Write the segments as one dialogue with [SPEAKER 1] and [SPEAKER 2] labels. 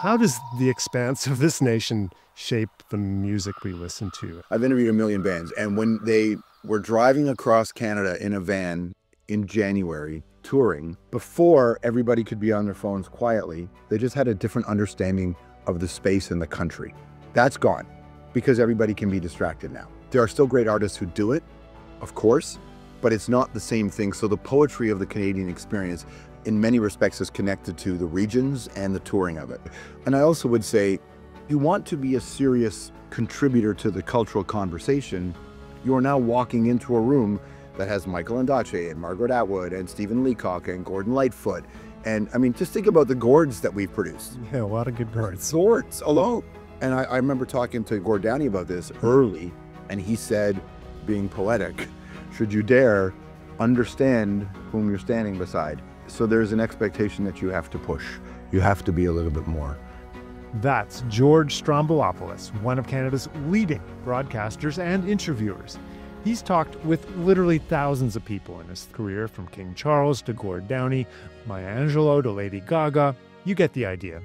[SPEAKER 1] how does the expanse of this nation shape the music we listen to?
[SPEAKER 2] I've interviewed a million bands, and when they were driving across Canada in a van in January, touring, before everybody could be on their phones quietly, they just had a different understanding of the space in the country. That's gone, because everybody can be distracted now. There are still great artists who do it, of course, but it's not the same thing. So the poetry of the Canadian experience, in many respects, is connected to the regions and the touring of it. And I also would say, you want to be a serious contributor to the cultural conversation, you are now walking into a room that has Michael Ondaatje and Margaret Atwood and Stephen Leacock and Gordon Lightfoot. And I mean, just think about the Gords that we've produced.
[SPEAKER 1] Yeah, a lot of good Gords.
[SPEAKER 2] Gords alone. And I remember talking to Gord Downie about this early, and he said, being poetic, should you dare, understand whom you're standing beside. So there's an expectation that you have to push. You have to be a little bit more.
[SPEAKER 1] That's George Stroumboulopoulos, one of Canada's leading broadcasters and interviewers. He's talked with literally thousands of people in his career, from King Charles to Gord Downie, Maya Angelou to Lady Gaga. You get the idea.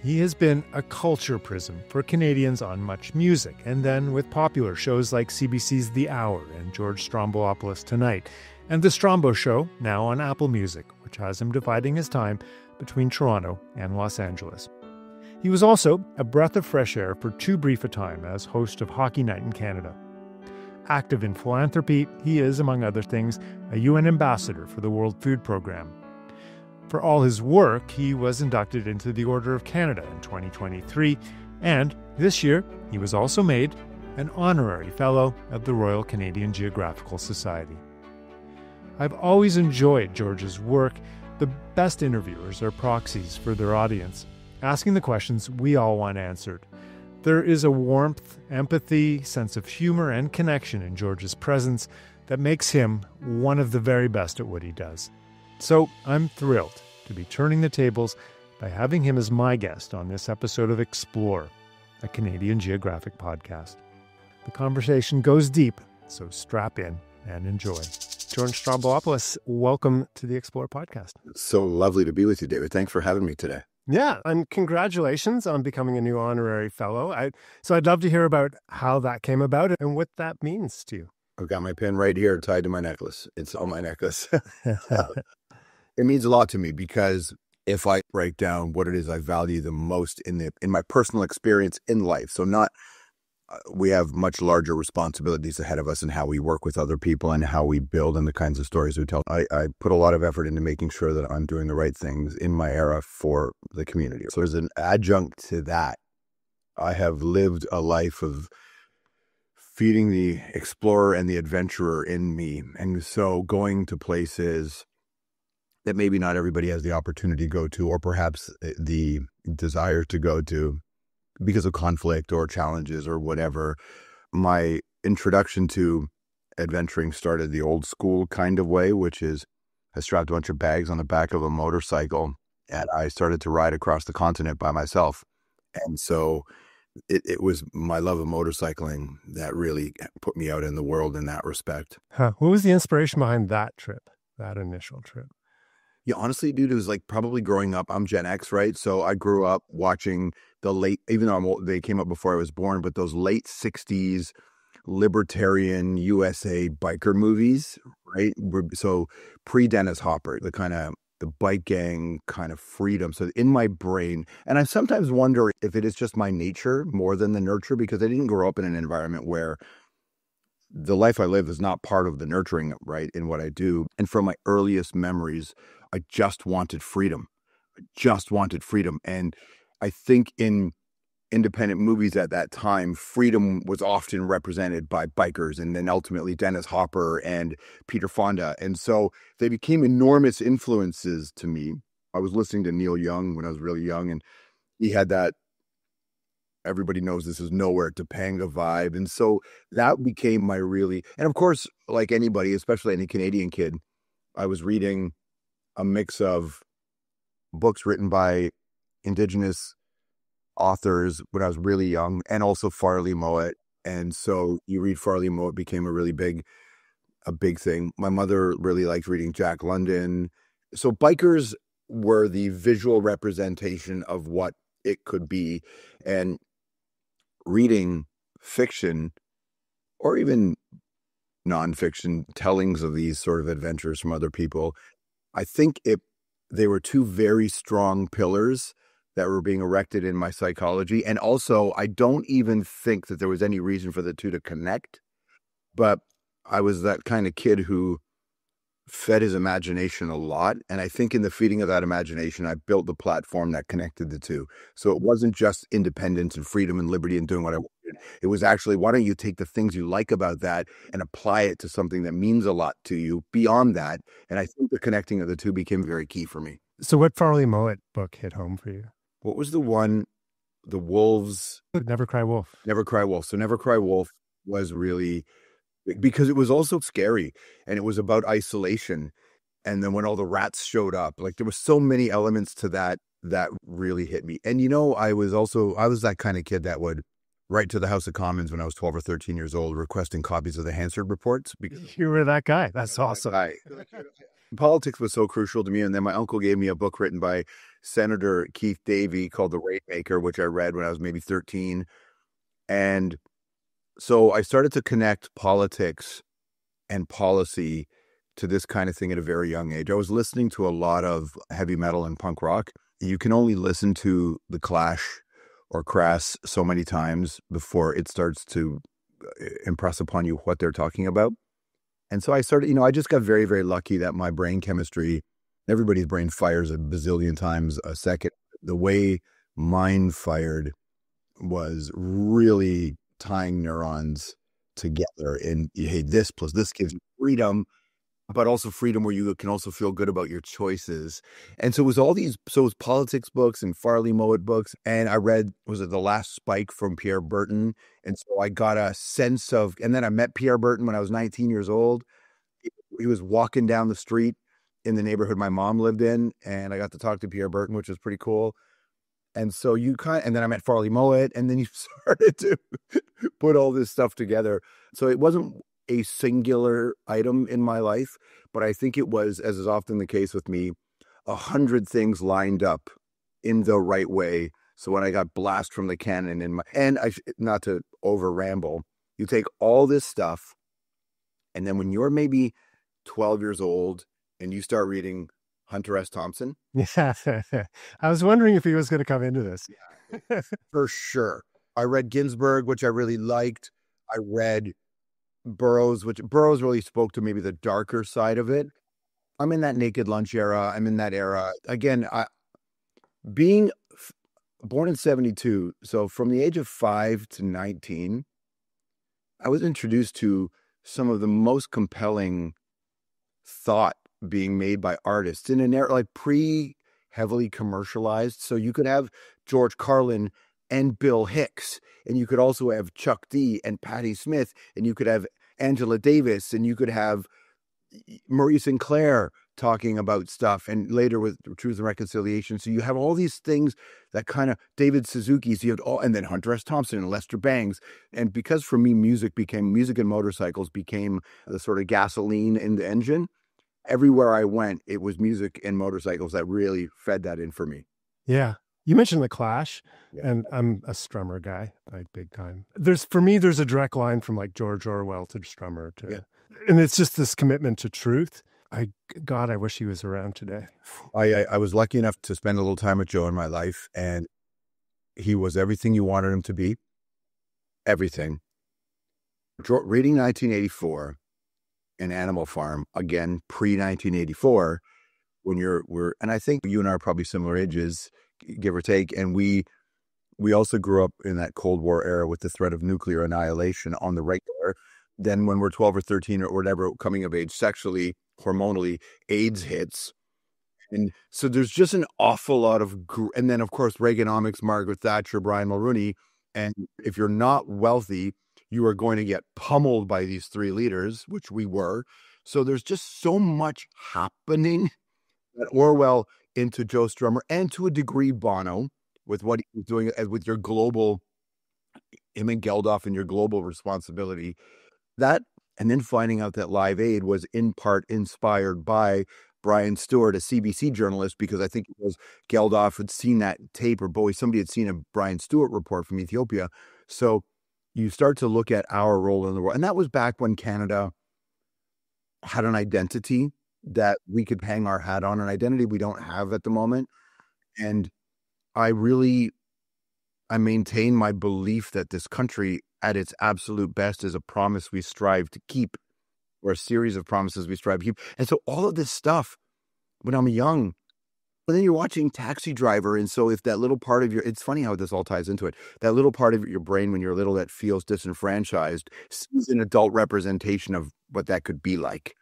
[SPEAKER 1] He has been a culture prism for Canadians on MuchMusic, and then with popular shows like CBC's The Hour and George Stroumboulopoulos Tonight, and The Strombo Show, now on Apple Music, which has him dividing his time between Toronto and Los Angeles. He was also a breath of fresh air for too brief a time as host of Hockey Night in Canada. Active in philanthropy, he is, among other things, a UN ambassador for the World Food Programme. For all his work, he was inducted into the Order of Canada in 2023, and this year he was also made an honorary Fellow of the Royal Canadian Geographical Society. I've always enjoyed George's work. The best interviewers are proxies for their audience, asking the questions we all want answered. There is a warmth, empathy, sense of humor, and connection in George's presence that makes him one of the very best at what he does. So I'm thrilled to be turning the tables by having him as my guest on this episode of Explore, a Canadian Geographic podcast. The conversation goes deep, so strap in and enjoy. George Stroumboulopoulos, welcome to the Explore podcast.
[SPEAKER 2] So lovely to be with you, David. Thanks for having me today.
[SPEAKER 1] Yeah, and congratulations on becoming a new honorary fellow. So I'd love to hear about how that came about and what that means to you.
[SPEAKER 2] I've got my pin right here tied to my necklace. It's on my necklace. It means a lot to me because if I break down what it is I value the most in my personal experience in life, so not we have much larger responsibilities ahead of us in how we work with other people and how we build and the kinds of stories we tell. I put a lot of effort into making sure that I'm doing the right things in my era for the community. So there's an adjunct to that. I have lived a life of feeding the explorer and the adventurer in me. And so going to places that maybe not everybody has the opportunity to go to, or perhaps the desire to go to, because of conflict or challenges or whatever. My introduction to adventuring started the old school kind of way, which is I strapped a bunch of bags on the back of a motorcycle and I started to ride across the continent by myself. And so it was my love of motorcycling that really put me out in the world in that respect.
[SPEAKER 1] What was the inspiration behind that trip, that initial trip?
[SPEAKER 2] Yeah, honestly, dude, it was like probably growing up. I'm Gen X, right? So I grew up watching the late, even though they came up before I was born, but those late 60s libertarian USA biker movies, right? So pre-Dennis Hopper, the bike gang kind of freedom. So in my brain, and I sometimes wonder if it is just my nature more than the nurture, because I didn't grow up in an environment where the life I live is not part of the nurturing, right, in what I do. And from my earliest memories, I just wanted freedom. And I think in independent movies at that time, freedom was often represented by bikers and then ultimately Dennis Hopper and Peter Fonda. And so they became enormous influences to me. I was listening to Neil Young when I was really young, and he had that everybody knows this is nowhere Topanga vibe. And so that became my really, and of course, like anybody, especially any Canadian kid, I was reading a mix of books written by Indigenous authors when I was really young, and also Farley Mowat. And so you read Farley Mowat became a big thing. My mother really liked reading Jack London. So bikers were the visual representation of what it could be. And reading fiction or even nonfiction tellings of these sort of adventures from other people, I think they were two very strong pillars that were being erected in my psychology. And also, I don't even think that there was any reason for the two to connect, but I was that kind of kid who fed his imagination a lot. And I think in the feeding of that imagination, I built the platform that connected the two. So it wasn't just independence and freedom and liberty and doing what I wanted. It was actually, why don't you take the things you like about that and apply it to something that means a lot to you beyond that? And I think the connecting of the two became very key for me.
[SPEAKER 1] So what Farley Mowat book hit home for you?
[SPEAKER 2] What was the one, the wolves?
[SPEAKER 1] Never Cry Wolf.
[SPEAKER 2] Never Cry Wolf. So Never Cry Wolf was really, because it was also scary and it was about isolation. And then when all the rats showed up, like there were so many elements to that really hit me. And I was that kind of kid that would write to the House of Commons when I was 12 or 13 years old, requesting copies of the Hansard reports.
[SPEAKER 1] Because you were that guy. That's awesome.
[SPEAKER 2] Politics was so crucial to me. And then my uncle gave me a book written by Senator Keith Davey called The Rainmaker, which I read when I was maybe 13. And so I started to connect politics and policy to this kind of thing at a very young age. I was listening to a lot of heavy metal and punk rock. You can only listen to The Clash or Crass so many times before it starts to impress upon you what they're talking about. And so I started, I just got very, very lucky that my brain chemistry, everybody's brain fires a bazillion times a second. The way mine fired was really tying neurons together. And hey, this plus this gives you freedom, but also freedom where you can also feel good about your choices. And so it was it was politics books and Farley Mowat books. And I read, was it The Last Spike from Pierre Berton? And so I got a sense of, and then I met Pierre Berton when I was 19 years old. He was walking down the street in the neighborhood my mom lived in. And I got to talk to Pierre Berton, which was pretty cool. And so and then I met Farley Mowat, and then you started to put all this stuff together. So it wasn't a singular item in my life, but I think it was, as is often the case with me, 100 things lined up in the right way. So when I got blast from the cannon not to over ramble, you take all this stuff, and then when you're maybe 12 years old and you start reading Hunter S. Thompson.
[SPEAKER 1] Yeah. I was wondering if he was going to come into this.
[SPEAKER 2] Yeah, for sure. I read Ginsberg, which I really liked. I read Burroughs, which Burroughs really spoke to maybe the darker side of it. I'm in that Naked Lunch era. I'm in that era. Again, being born in 72, so from the age of 5 to 19, I was introduced to some of the most compelling thought being made by artists in an era like heavily commercialized. So you could have George Carlin and Bill Hicks, and you could also have Chuck D and Patti Smith, and you could have Angela Davis, and you could have Marie Sinclair talking about stuff, and later with Truth and Reconciliation. So you have all these things that kind of David Suzuki, so you have and then Hunter S. Thompson and Lester Bangs. And because for me, music and motorcycles became the sort of gasoline in the engine. Everywhere I went, it was music and motorcycles that really fed that in for me.
[SPEAKER 1] Yeah. You mentioned The Clash, and I'm a Strummer guy, like big time. For me, there's a direct line from like George Orwell to Strummer and it's just this commitment to truth. I wish he was around today.
[SPEAKER 2] I was lucky enough to spend a little time with Joe in my life, and he was everything you wanted him to be. Everything. Reading 1984 in Animal Farm, again, pre-1984, when and I think you and I are probably similar ages, give or take, and we also grew up in that Cold War era with the threat of nuclear annihilation on the regular. Then when we're 12 or 13 or whatever, coming of age sexually, hormonally, AIDS hits. And so there's just an awful lot of, and then of course, Reaganomics, Margaret Thatcher, Brian Mulroney. And if you're not wealthy, you are going to get pummeled by these three leaders, which we were. So there's just so much happening that Orwell into Joe Strummer, and to a degree Bono, with what he was doing with your global, him and Geldof and your global responsibility. That, and then finding out that Live Aid was in part inspired by Brian Stewart, a CBC journalist, because I think it was Geldof had seen that tape, or Bowie, somebody had seen a Brian Stewart report from Ethiopia. So you start to look at our role in the world. And that was back when Canada had an identity that we could hang our hat on, an identity we don't have at the moment. And I maintain my belief that this country at its absolute best is a promise we strive to keep, or a series of promises we strive to keep. And so all of this stuff, when I'm young, but then you're watching Taxi Driver. And so if that little part of it's funny how this all ties into it, that little part of your brain when you're little that feels disenfranchised sees an adult representation of what that could be like.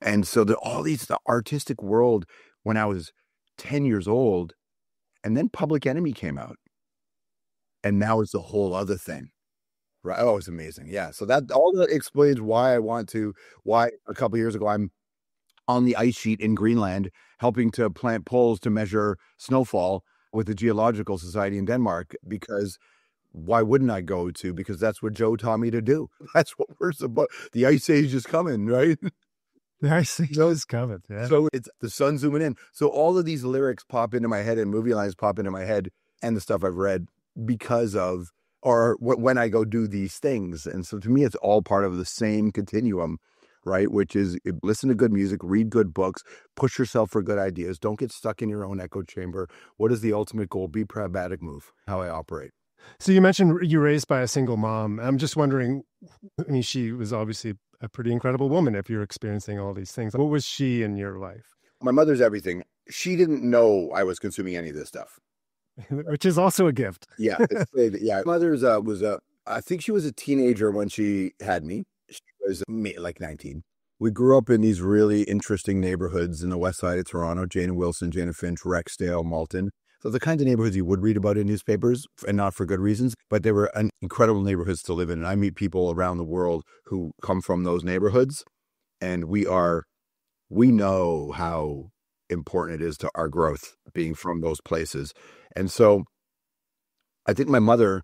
[SPEAKER 2] And so the artistic world when I was 10 years old, and then Public Enemy came out. And now it's a whole other thing. Right. Oh, it's amazing. Yeah. So that explains why a couple of years ago, I'm on the ice sheet in Greenland, helping to plant poles to measure snowfall with the Geological Society in Denmark, because why wouldn't I go to? Because that's what Joe taught me to do. That's what we're supposed, the ice age is coming, right?
[SPEAKER 1] The ice age is coming. Yeah.
[SPEAKER 2] So it's the sun zooming in. So all of these lyrics pop into my head and movie lines pop into my head, and the stuff I've read because of, or when I go do these things. And so to me, it's all part of the same continuum, right? Which is listen to good music, read good books, push yourself for good ideas. Don't get stuck in your own echo chamber. What is the ultimate goal? Be pragmatic, move, how I operate.
[SPEAKER 1] So you mentioned you were raised by a single mom. I'm just wondering, I mean, she was obviously a pretty incredible woman if you're experiencing all these things. What was she in your life?
[SPEAKER 2] My mother's everything. She didn't know I was consuming any of this stuff.
[SPEAKER 1] Which is also a gift.
[SPEAKER 2] Yeah. Yeah. My mother's I think she was a teenager when she had me. She was like 19. We grew up in these really interesting neighborhoods in the west side of Toronto, Jane and Wilson, Jane and Finch, Rexdale, Malton. So the kinds of neighborhoods you would read about in newspapers, and not for good reasons, but they were incredible neighborhoods to live in. And I meet people around the world who come from those neighborhoods, and we know how important it is to our growth being from those places. And so I think my mother,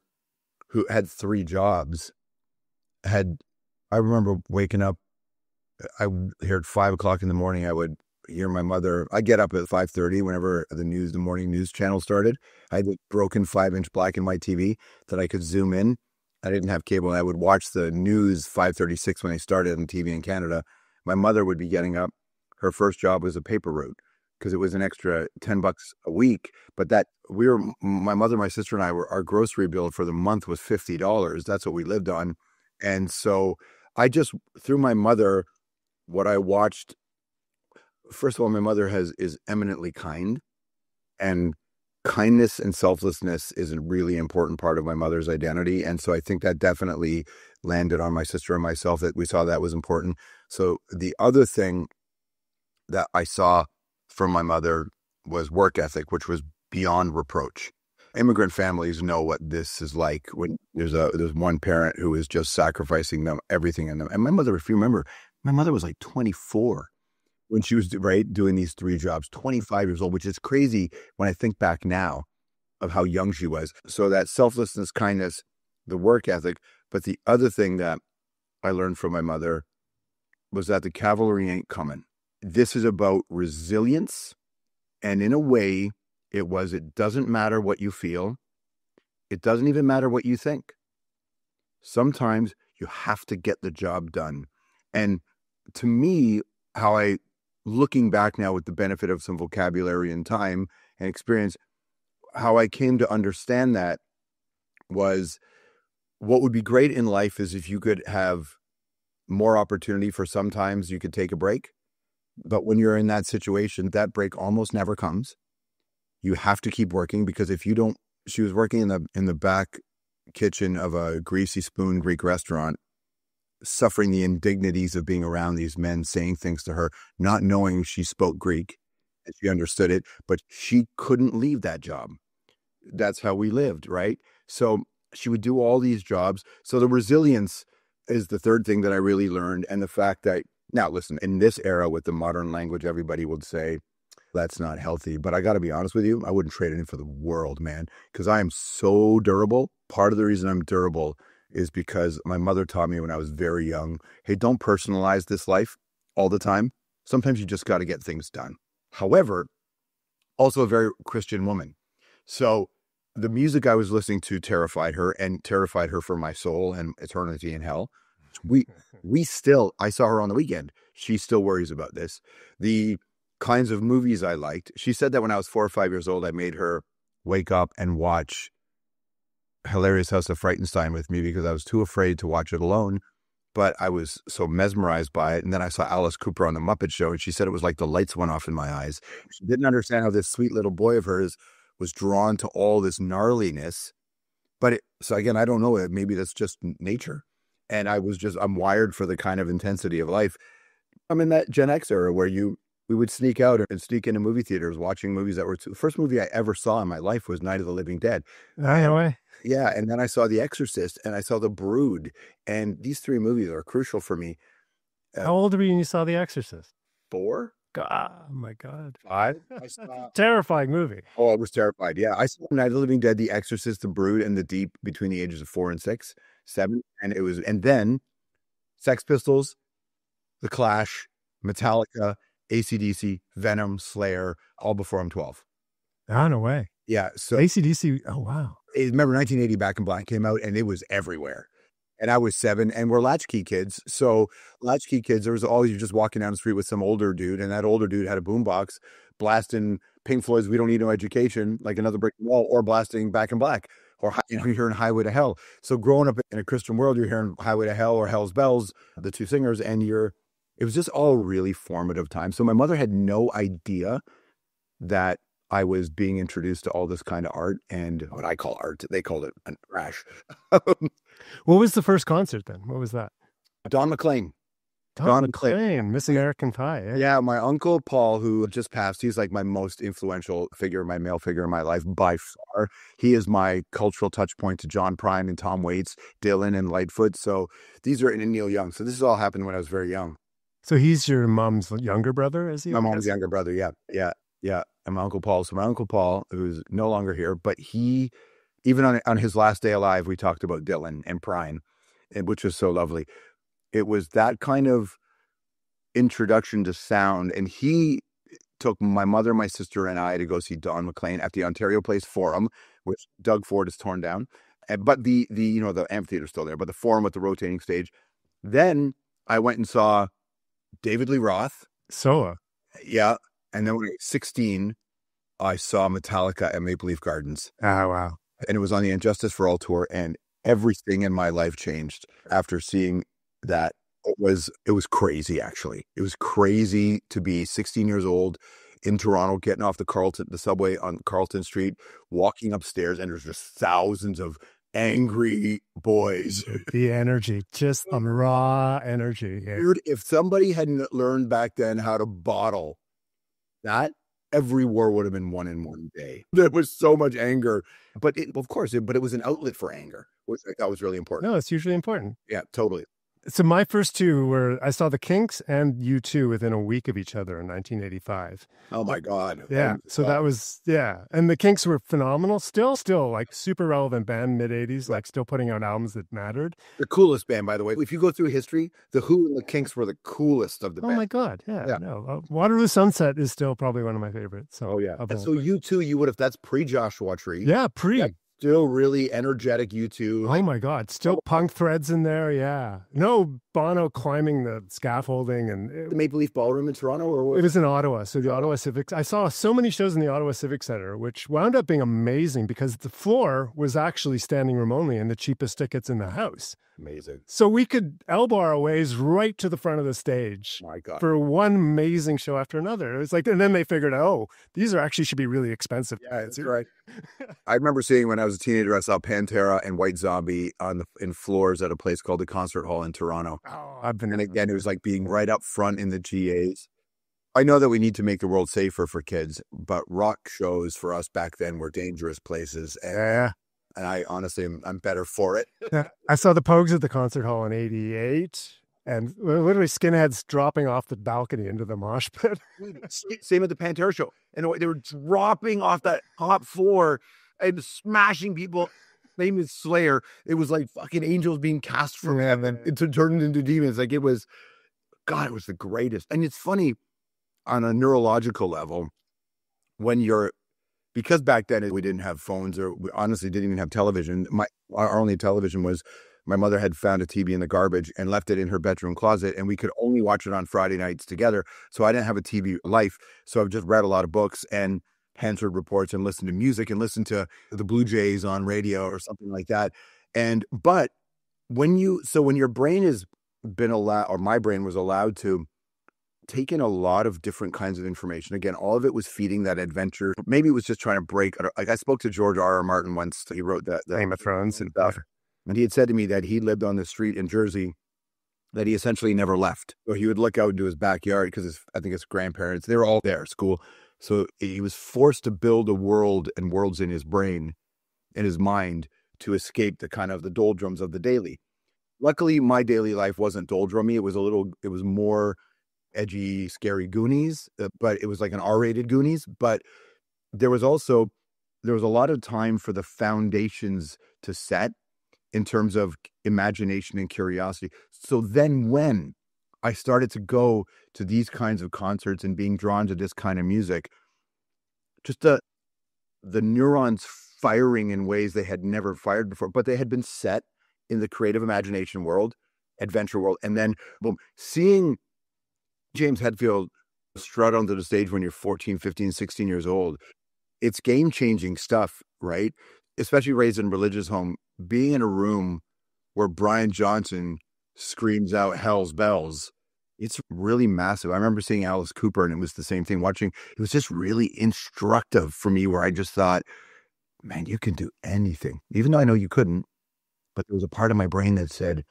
[SPEAKER 2] who had 3 jobs, I remember waking up, I would hear at 5 o'clock in the morning, I would hear my mother. I get up at 5:30 whenever the morning news channel started. I had a broken 5-inch black and white TV that I could zoom in. I didn't have cable. I would watch the news 5:36 when they started on TV in Canada. My mother would be getting up. Her first job was a paper route, because it was an extra $10 a week. But my mother, my sister, and our grocery bill for the month was $50. That's what we lived on. And so I just, through my mother, what I watched, first of all, my mother is eminently kind, and kindness and selflessness is a really important part of my mother's identity. And so I think that definitely landed on my sister and myself, that we saw that was important. So the other thing that I saw from my mother was work ethic, which was beyond reproach. Immigrant families know what this is like when there's one parent who is just sacrificing them, everything in them. And my mother, if you remember, my mother was like 24 when she was doing these 3 jobs, 25 years old, which is crazy when I think back now of how young she was. So that selflessness, kindness, the work ethic. But the other thing that I learned from my mother was that the cavalry ain't coming. This is about resilience. And in a way, it doesn't matter what you feel. It doesn't even matter what you think. Sometimes you have to get the job done. And to me, looking back now with the benefit of some vocabulary and time and experience, how I came to understand that was, what would be great in life is if you could have more opportunity for sometimes you could take a break. But when you're in that situation, that break almost never comes. You have to keep working, because if you don't, she was working in the back kitchen of a greasy spoon Greek restaurant, suffering the indignities of being around these men saying things to her, not knowing she spoke Greek and she understood it, but she couldn't leave that job. That's how we lived, right? So she would do all these jobs. So the resilience is the third thing that I really learned. And the fact that, now listen, in this era with the modern language, everybody would say that's not healthy. But I got to be honest with you, I wouldn't trade it in for the world, man, because I am so durable. Part of the reason I'm durable is because my mother taught me when I was very young, hey, don't personalize this life all the time. Sometimes you just got to get things done. However, also a very Christian woman. So the music I was listening to terrified her for my soul and eternity in hell. I saw her on the weekend. She still worries about this. The kinds of movies I liked. She said that when I was 4 or 5 years old, I made her wake up and watch Hilarious House of Frightenstein with me because I was too afraid to watch it alone. But I was so mesmerized by it. And then I saw Alice Cooper on The Muppet Show, and she said it was like the lights went off in my eyes. She didn't understand how this sweet little boy of hers was drawn to all this gnarliness. So again, I don't know. Maybe that's just nature. And I'm wired for the kind of intensity of life. I'm in that Gen X era where we would sneak out and sneak into movie theaters watching movies that were the first movie I ever saw in my life was Night of the Living Dead.
[SPEAKER 1] No way.
[SPEAKER 2] Yeah, and then I saw The Exorcist, and I saw The Brood, and these 3 movies are crucial for me.
[SPEAKER 1] How old were you when you saw The Exorcist?
[SPEAKER 2] 4?
[SPEAKER 1] God, oh my God.
[SPEAKER 2] 5? I saw...
[SPEAKER 1] Terrifying movie.
[SPEAKER 2] Oh, I was terrified. Yeah, I saw Night of the Living Dead, The Exorcist, The Brood, and The Deep between the ages of 4 and 6, 7, and then Sex Pistols, The Clash, Metallica, AC/DC, Venom, Slayer, all before I'm 12.
[SPEAKER 1] Oh, no way.
[SPEAKER 2] Yeah, so
[SPEAKER 1] AC/DC, oh wow.
[SPEAKER 2] Remember 1980 Back in Black came out and it was everywhere. And I was 7 and we're latchkey kids. So latchkey kids, there was always, you're just walking down the street with some older dude, and that older dude had a boombox blasting Pink Floyd's We Don't Need No Education, like Another Brick Wall, or blasting Back in Black, or you're hearing Highway to Hell. So growing up in a Christian world, you're hearing Highway to Hell or Hell's Bells, the 2 singers, and it was just all really formative time. So my mother had no idea that I was being introduced to all this kind of art, and what I call art, they called it a trash.
[SPEAKER 1] What was the first concert then? What was that?
[SPEAKER 2] Don McLean.
[SPEAKER 1] Don McLean, Miss American Pie. Eh?
[SPEAKER 2] Yeah, my uncle Paul, who just passed, he's like my most influential figure, my male figure in my life by far. He is my cultural touch point to John Prine and Tom Waits, Dylan and Lightfoot. So these are, and Neil Young. So this has all happened when I was very young.
[SPEAKER 1] So he's your mom's younger brother, is he?
[SPEAKER 2] My mom's younger brother, yeah. And my Uncle Paul. So my Uncle Paul, who's no longer here, but he, even on his last day alive, we talked about Dylan and Prine, which was so lovely. It was that kind of introduction to sound. And he took my mother, my sister, and I to go see Don McLean at the Ontario Place Forum, which Doug Ford has torn down. But the amphitheater is still there, but the Forum with the rotating stage. Then I went and saw David Lee Roth.
[SPEAKER 1] So,
[SPEAKER 2] yeah. And then when I was 16, I saw Metallica at Maple Leaf Gardens.
[SPEAKER 1] Oh, wow.
[SPEAKER 2] And it was on the Injustice for All tour, and everything in my life changed after seeing that. It was crazy, actually. It was crazy to be 16 years old in Toronto, getting off the subway on Carlton Street, walking upstairs, and there's just thousands of angry boys.
[SPEAKER 1] The energy, just raw energy. Yeah.
[SPEAKER 2] Dude, if somebody hadn't learned back then how to bottle that, every war would have been won in one day. There was so much anger, but it was an outlet for anger, which I thought was really important.
[SPEAKER 1] No, it's hugely important.
[SPEAKER 2] Yeah, totally.
[SPEAKER 1] So my first 2 were, I saw the Kinks and U2 within a week of each other in 1985.
[SPEAKER 2] Oh my God.
[SPEAKER 1] Yeah. So that was, yeah. And the Kinks were phenomenal. Still like super relevant band, mid-80s, like still putting out albums that mattered.
[SPEAKER 2] The coolest band, by the way. If you go through history, the Who and the Kinks were the coolest of the band.
[SPEAKER 1] Oh my God. Yeah. No. Waterloo Sunset is still probably one of my favorites. So,
[SPEAKER 2] And so U2, that's pre-Joshua Tree.
[SPEAKER 1] Yeah, pre.
[SPEAKER 2] Yeah. Still really energetic U2.
[SPEAKER 1] Oh my God. Still punk threads in there. Yeah. No Bono climbing the scaffolding.
[SPEAKER 2] The Maple Leaf Ballroom in Toronto? Or what?
[SPEAKER 1] It was in Ottawa. So the Ottawa Civic. I saw so many shows in the Ottawa Civic Center, which wound up being amazing because the floor was actually standing room only and the cheapest tickets in the house.
[SPEAKER 2] Amazing.
[SPEAKER 1] So we could elbow our ways right to the front of the stage.
[SPEAKER 2] My God.
[SPEAKER 1] For one amazing show after another. It was like, and then they figured, these should be really expensive.
[SPEAKER 2] Yeah, that's right. I remember seeing when I was a teenager, I saw Pantera and White Zombie in floors at a place called the Concert Hall in Toronto.
[SPEAKER 1] Oh,
[SPEAKER 2] and again, it was like being right up front in the GAs. I know that we need to make the world safer for kids, but rock shows for us back then were dangerous places. And I honestly, I'm better for it.
[SPEAKER 1] Yeah. I saw the Pogues at the Concert Hall in 88. And literally skinheads dropping off the balcony into the mosh pit.
[SPEAKER 2] Same at the Pantera show. And they were dropping off that top floor and smashing people. Name is Slayer. It was like fucking angels being cast from heaven. It turned into demons. Like it was the greatest. And it's funny, on a neurological level, because back then we didn't have phones, or we honestly didn't even have television. Our only television was my mother had found a TV in the garbage and left it in her bedroom closet, and we could only watch it on Friday nights together. So I didn't have a TV life. So I've just read a lot of books and Hansard reports and listened to music and listened to the Blue Jays on radio or something like that. But when your brain has been allowed, or my brain was allowed to take in a lot of different kinds of information. Again, all of it was feeding that adventure. Maybe it was just trying to break. Like I spoke to George R.R. Martin once. He wrote the
[SPEAKER 1] Game of Thrones and stuff.
[SPEAKER 2] And he had said to me that he lived on the street in Jersey that he essentially never left. So he would look out into his backyard because I think his grandparents, they were all there, school. So he was forced to build a world and worlds in his brain, in his mind, to escape the kind of the doldrums of the daily. Luckily, my daily life wasn't doldrummy. It was more edgy, scary Goonies, but it was like an R-rated Goonies. But there was a lot of time for the foundations to set in terms of imagination and curiosity. So then when I started to go to these kinds of concerts and being drawn to this kind of music, just the neurons firing in ways they had never fired before, but they had been set in the creative imagination world, adventure world. And then boom, seeing James Hetfield strut onto the stage when you're 14, 15, 16 years old, it's game-changing stuff, right? Especially raised in a religious home, being in a room where Brian Johnson screams out hell's bells, it's really massive. I remember seeing Alice Cooper, and it was the same thing. It was just really instructive for me, where I just thought, man, you can do anything. Even though I know you couldn't, but there was a part of my brain that said,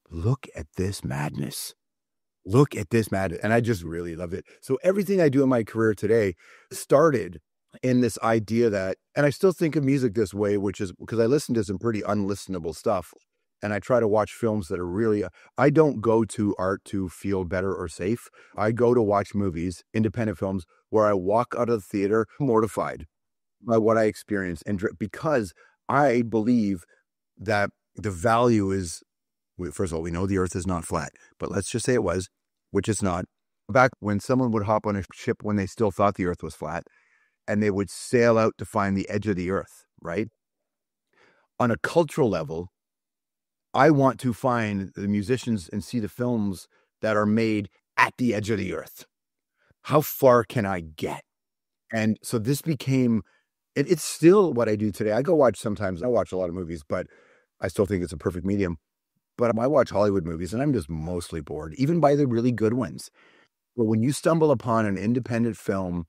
[SPEAKER 2] look at this madness. Look at this madness. And I just really loved it. So everything I do in my career today started in this idea that, and I still think of music this way, which is because I listen to some pretty unlistenable stuff. And I try to watch films that are really, I don't go to art to feel better or safe. I go to watch movies, independent films, where I walk out of the theater mortified by what I experienced. And because I believe that the value is, first of all, we know the earth is not flat, but let's just say it was, which it's not. Back when someone would hop on a ship when they still thought the earth was flat, and they would sail out to find the edge of the earth, right? On a cultural level, I want to find the musicians and see the films that are made at the edge of the earth. How far can I get? And so this became, it's still what I do today. I watch a lot of movies, but I still think it's a perfect medium. But I watch Hollywood movies and I'm just mostly bored, even by the really good ones. But when you stumble upon an independent film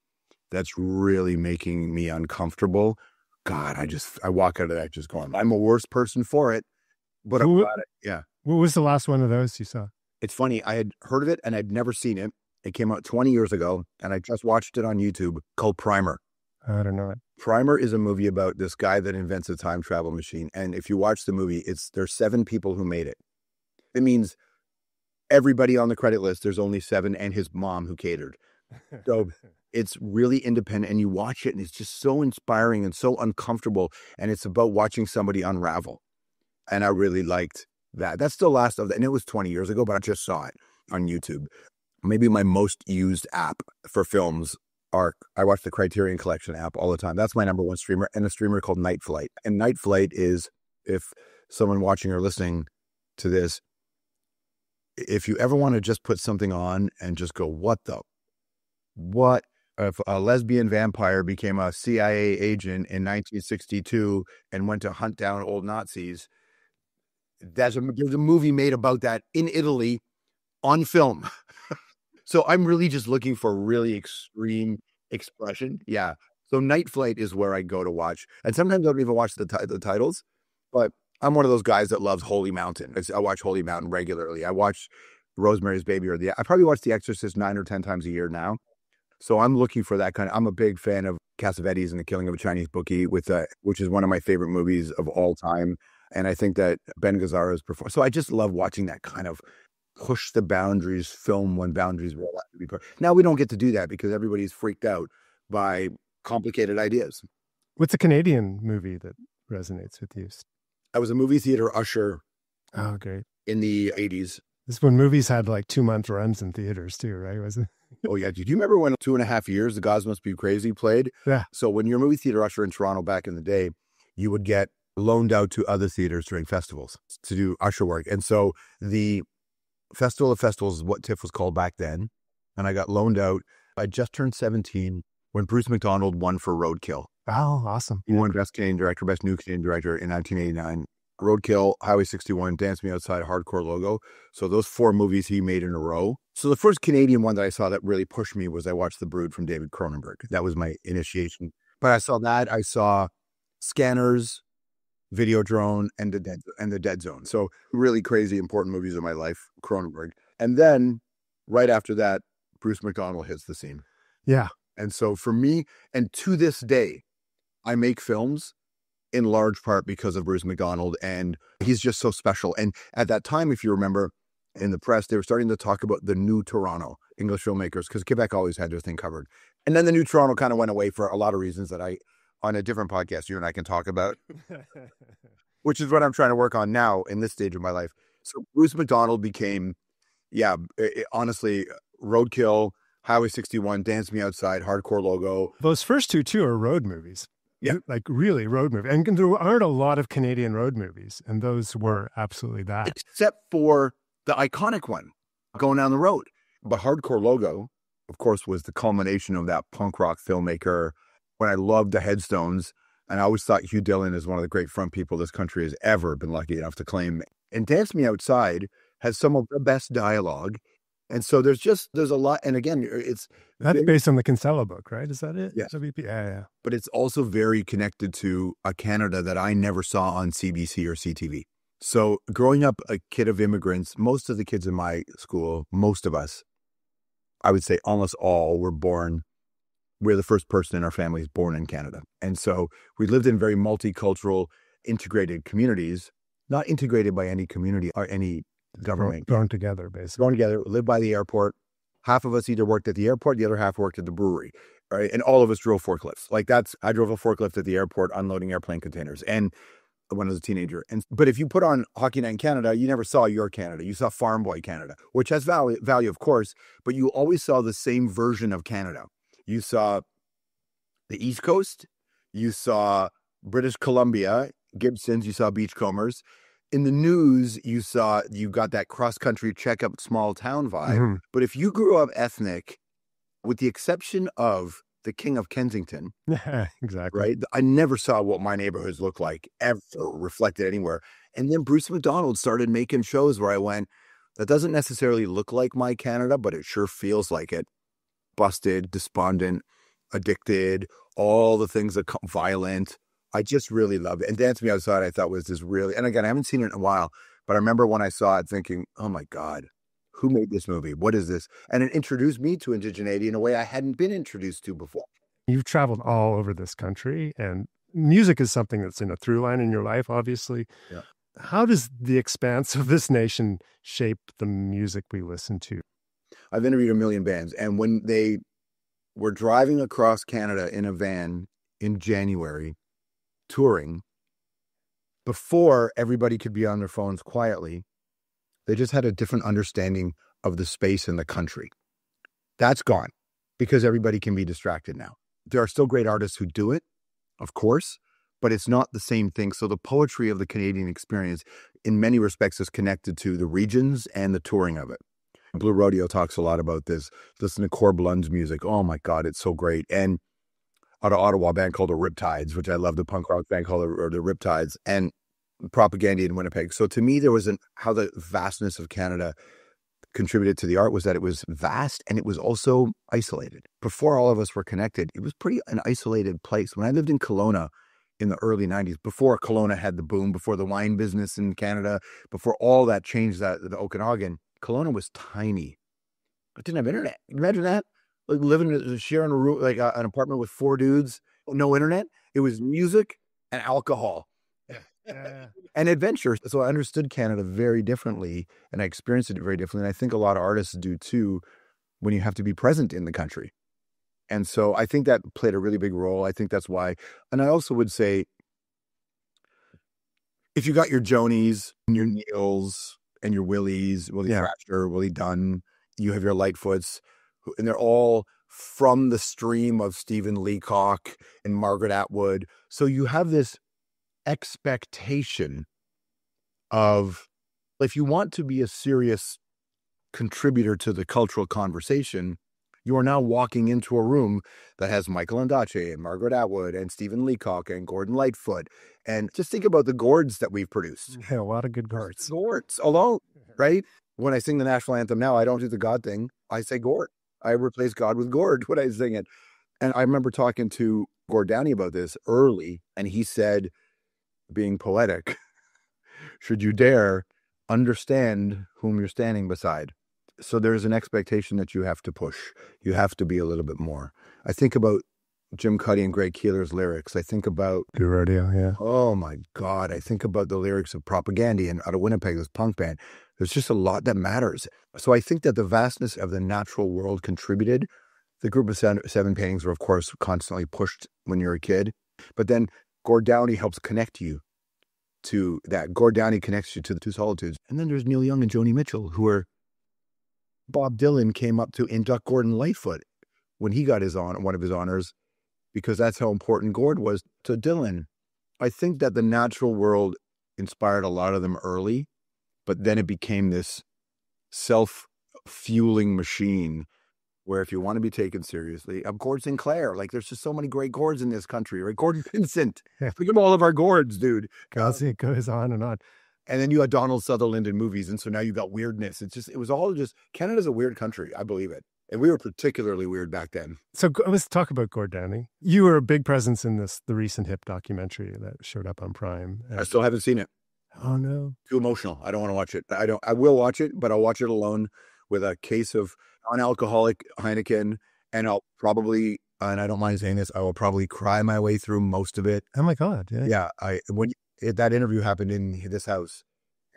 [SPEAKER 2] that's really making me uncomfortable, God, I walk out of that just going, I'm a worse person for it. But I'm glad yeah.
[SPEAKER 1] What was the last one of those you saw?
[SPEAKER 2] It's funny. I had heard of it and I'd never seen it. It came out 20 years ago and I just watched it on YouTube, called Primer.
[SPEAKER 1] I don't know it.
[SPEAKER 2] Primer is a movie about this guy that invents a time travel machine. And if you watch the movie, there's 7 people who made it. It means everybody on the credit list, there's only 7 and his mom who catered. So it's really independent and you watch it and it's just so inspiring and so uncomfortable. And it's about watching somebody unravel. And I really liked that. That's the last of that. And it was 20 years ago, but I just saw it on YouTube. Maybe my most used app for films I watch the Criterion Collection app all the time. That's my number one streamer, and a streamer called Night Flight. And Night Flight is, if someone watching or listening to this, if you ever want to just put something on and just go, what if a lesbian vampire became a CIA agent in 1962 and went to hunt down old Nazis? There's a movie made about that in Italy on film. So I'm really just looking for really extreme expression. Yeah. So Night Flight is where I go to watch. And sometimes I don't even watch the titles, but I'm one of those guys that loves Holy Mountain. I watch Holy Mountain regularly. I watch Rosemary's Baby, I probably watch The Exorcist 9 or 10 times a year now. So I'm looking for that I'm a big fan of Cassavetes and The Killing of a Chinese Bookie, which is one of my favorite movies of all time. And I think that Ben Gazzara's performance. So I just love watching that kind of push the boundaries film when boundaries were allowed to be pushed. Now we don't get to do that because everybody's freaked out by complicated ideas.
[SPEAKER 1] What's a Canadian movie that resonates with you?
[SPEAKER 2] I was a movie theater usher.
[SPEAKER 1] Oh, great.
[SPEAKER 2] In the 80s.
[SPEAKER 1] This is when movies had like 2-month runs in theaters too, right? Was it?
[SPEAKER 2] Oh, yeah. Did you remember when 2.5 years, The Gods Must Be Crazy played?
[SPEAKER 1] Yeah.
[SPEAKER 2] So when you're a movie theater usher in Toronto back in the day, you would get loaned out to other theaters during festivals to do usher work. And so the Festival of Festivals is what TIFF was called back then. And I got loaned out. I just turned 17 when Bruce McDonald won for Roadkill.
[SPEAKER 1] Oh, awesome.
[SPEAKER 2] He won Best Canadian Director, Best New Canadian Director in 1989. Roadkill, Highway 61, Dance Me Outside, Hardcore Logo. So those 4 movies he made in a row. So the first Canadian one that I saw that really pushed me was I watched The Brood from David Cronenberg. That was my initiation. But I saw that. I saw Scanners, Videodrome, and the Dead Zone. So really crazy, important movies in my life, Cronenberg. And then right after that, Bruce McDonald hits the scene.
[SPEAKER 1] Yeah.
[SPEAKER 2] And so for me, and to this day, I make films in large part because of Bruce McDonald, and he's just so special. And at that time, if you remember, in the press, they were starting to talk about the new Toronto, English filmmakers, because Quebec always had their thing covered. And then the new Toronto kind of went away for a lot of reasons that on a different podcast, you and I can talk about, which is what I'm trying to work on now in this stage of my life. So Bruce McDonald became, honestly, Roadkill, Highway 61, Dance Me Outside, Hardcore Logo.
[SPEAKER 1] Those first two, too, are road movies.
[SPEAKER 2] Yeah.
[SPEAKER 1] Like really road movies. And there aren't a lot of Canadian road movies. And those were absolutely that.
[SPEAKER 2] Except for the iconic one, Going Down the Road. But Hardcore Logo, of course, was the culmination of that punk rock filmmaker. When I loved the Headstones, and I always thought Hugh Dillon is one of the great front people this country has ever been lucky enough to claim. And Dance Me Outside has some of the best dialogue. And so there's a lot. And again,
[SPEAKER 1] that's based on the Kinsella book, right? Is that it?
[SPEAKER 2] Yes.
[SPEAKER 1] WP? Yeah.
[SPEAKER 2] But it's also very connected to a Canada that I never saw on CBC or CTV. So growing up a kid of immigrants, most of the kids in my school, most of us, I would say almost all were born. We're the first person in our families born in Canada. And so we lived in very multicultural, integrated communities, not integrated by any community or any government.
[SPEAKER 1] Thrown together, basically.
[SPEAKER 2] Thrown together, lived by the airport. Half of us either worked at the airport, the other half worked at the brewery, right? And all of us drove forklifts. I drove a forklift at the airport unloading airplane containers. And when I was a teenager. But if you put on Hockey Night in Canada, you never saw your Canada. You saw Farm Boy Canada, which has value, of course, but you always saw the same version of Canada. You saw the East Coast, you saw British Columbia, Gibsons, you saw Beachcombers. In the news, you got that cross-country check-up small town vibe. Mm-hmm. But if you grew up ethnic, with the exception of the King of Kensington.
[SPEAKER 1] Yeah, exactly.
[SPEAKER 2] Right? I never saw what my neighborhoods looked like ever reflected anywhere. And then Bruce McDonald started making shows where I went, that doesn't necessarily look like my Canada, but it sure feels like it. Busted, despondent, addicted, all the things that come violent. I just really loved it. And Dance Me Outside, I thought was this really, and again, I haven't seen it in a while, but I remember when I saw it thinking, oh my God, who made this movie? What is this? And it introduced me to indigeneity in a way I hadn't been introduced to before.
[SPEAKER 1] You've traveled all over this country, and music is something that's in a through line in your life, obviously.
[SPEAKER 2] Yeah.
[SPEAKER 1] How does the expanse of this nation shape the music we listen to?
[SPEAKER 2] I've interviewed a million bands, and when they were driving across Canada in a van in January, touring, before everybody could be on their phones quietly, they just had a different understanding of the space in the country. That's gone because everybody can be distracted now. There are still great artists who do it, of course, but it's not the same thing. So the poetry of the Canadian experience in many respects is connected to the regions and the touring of it. Blue Rodeo talks a lot about this. Listen to Corb Lund's music. Oh my God, it's so great. And out of Ottawa, a band called the Riptides, which I love, the punk rock band called the Riptides, and Propaganda in Winnipeg. So to me, there was how the vastness of Canada contributed to the art was that it was vast and it was also isolated. Before all of us were connected, it was pretty an isolated place. When I lived in Kelowna in the early 90s, before Kelowna had the boom, before the wine business in Canada, before all that changed, the Okanagan, Kelowna was tiny. It didn't have internet. Imagine that. Like sharing a room, like an apartment with 4 dudes, no internet. It was music and alcohol. And adventure. So I understood Canada very differently, and I experienced it very differently. And I think a lot of artists do too, when you have to be present in the country. And so I think that played a really big role. I think that's why. And I also would say, if you got your Jonies and your Neils and your Willies, Willie Thrasher, Willie Dunn, you have your Lightfoots, and they're all from the stream of Stephen Leacock and Margaret Atwood. So you have this expectation of, if you want to be a serious contributor to the cultural conversation, you are now walking into a room that has Michael Ondaatje and Margaret Atwood and Stephen Leacock and Gordon Lightfoot. And just think about the Gords that we've produced.
[SPEAKER 1] Yeah, a lot of good Gords.
[SPEAKER 2] Gords alone, right? When I sing the national anthem now, I don't do the God thing. I say Gord. I replace God with Gord when I sing it. And I remember talking to Gord Downie about this early, and he said, being poetic, should you dare understand whom you're standing beside. So there's an expectation that you have to push. You have to be a little bit more. I think about Jim Cuddy and Greg Keeler's lyrics. I think about
[SPEAKER 1] Blue Rodeo, yeah.
[SPEAKER 2] Oh my God. I think about the lyrics of Propagandy out of Winnipeg, this punk band. There's just a lot that matters. So I think that the vastness of the natural world contributed. The group of seven paintings were, of course, constantly pushed when you're a kid. But then Gord Downie helps connect you to that. Gord Downie connects you to the two solitudes. And then there's Neil Young and Joni Mitchell, who are Bob Dylan came up to induct Gordon Lightfoot when he got one of his honors, because that's how important Gord was to Dylan. I think that the natural world inspired a lot of them early, but then it became this self-fueling machine where if you want to be taken seriously, Gord Sinclair, like there's just so many great Gords in this country, right? Gordon Vincent.
[SPEAKER 1] Yeah.
[SPEAKER 2] Look at all of our Gords, dude.
[SPEAKER 1] It goes on and on.
[SPEAKER 2] And then you had Donald Sutherland in movies, and so now you got weirdness. It was all just, Canada's a weird country, I believe it. And we were particularly weird back then.
[SPEAKER 1] So let's talk about Gord Downie. You were a big presence in the recent Hip documentary that showed up on Prime.
[SPEAKER 2] I still haven't seen it.
[SPEAKER 1] Oh, no.
[SPEAKER 2] Too emotional. I don't want to watch it. I will watch it, but I'll watch it alone with a case of non-alcoholic Heineken, and I'll probably, and I don't mind saying this, I will probably cry my way through most of it.
[SPEAKER 1] Oh my God. Yeah.
[SPEAKER 2] Yeah. That interview happened in this house,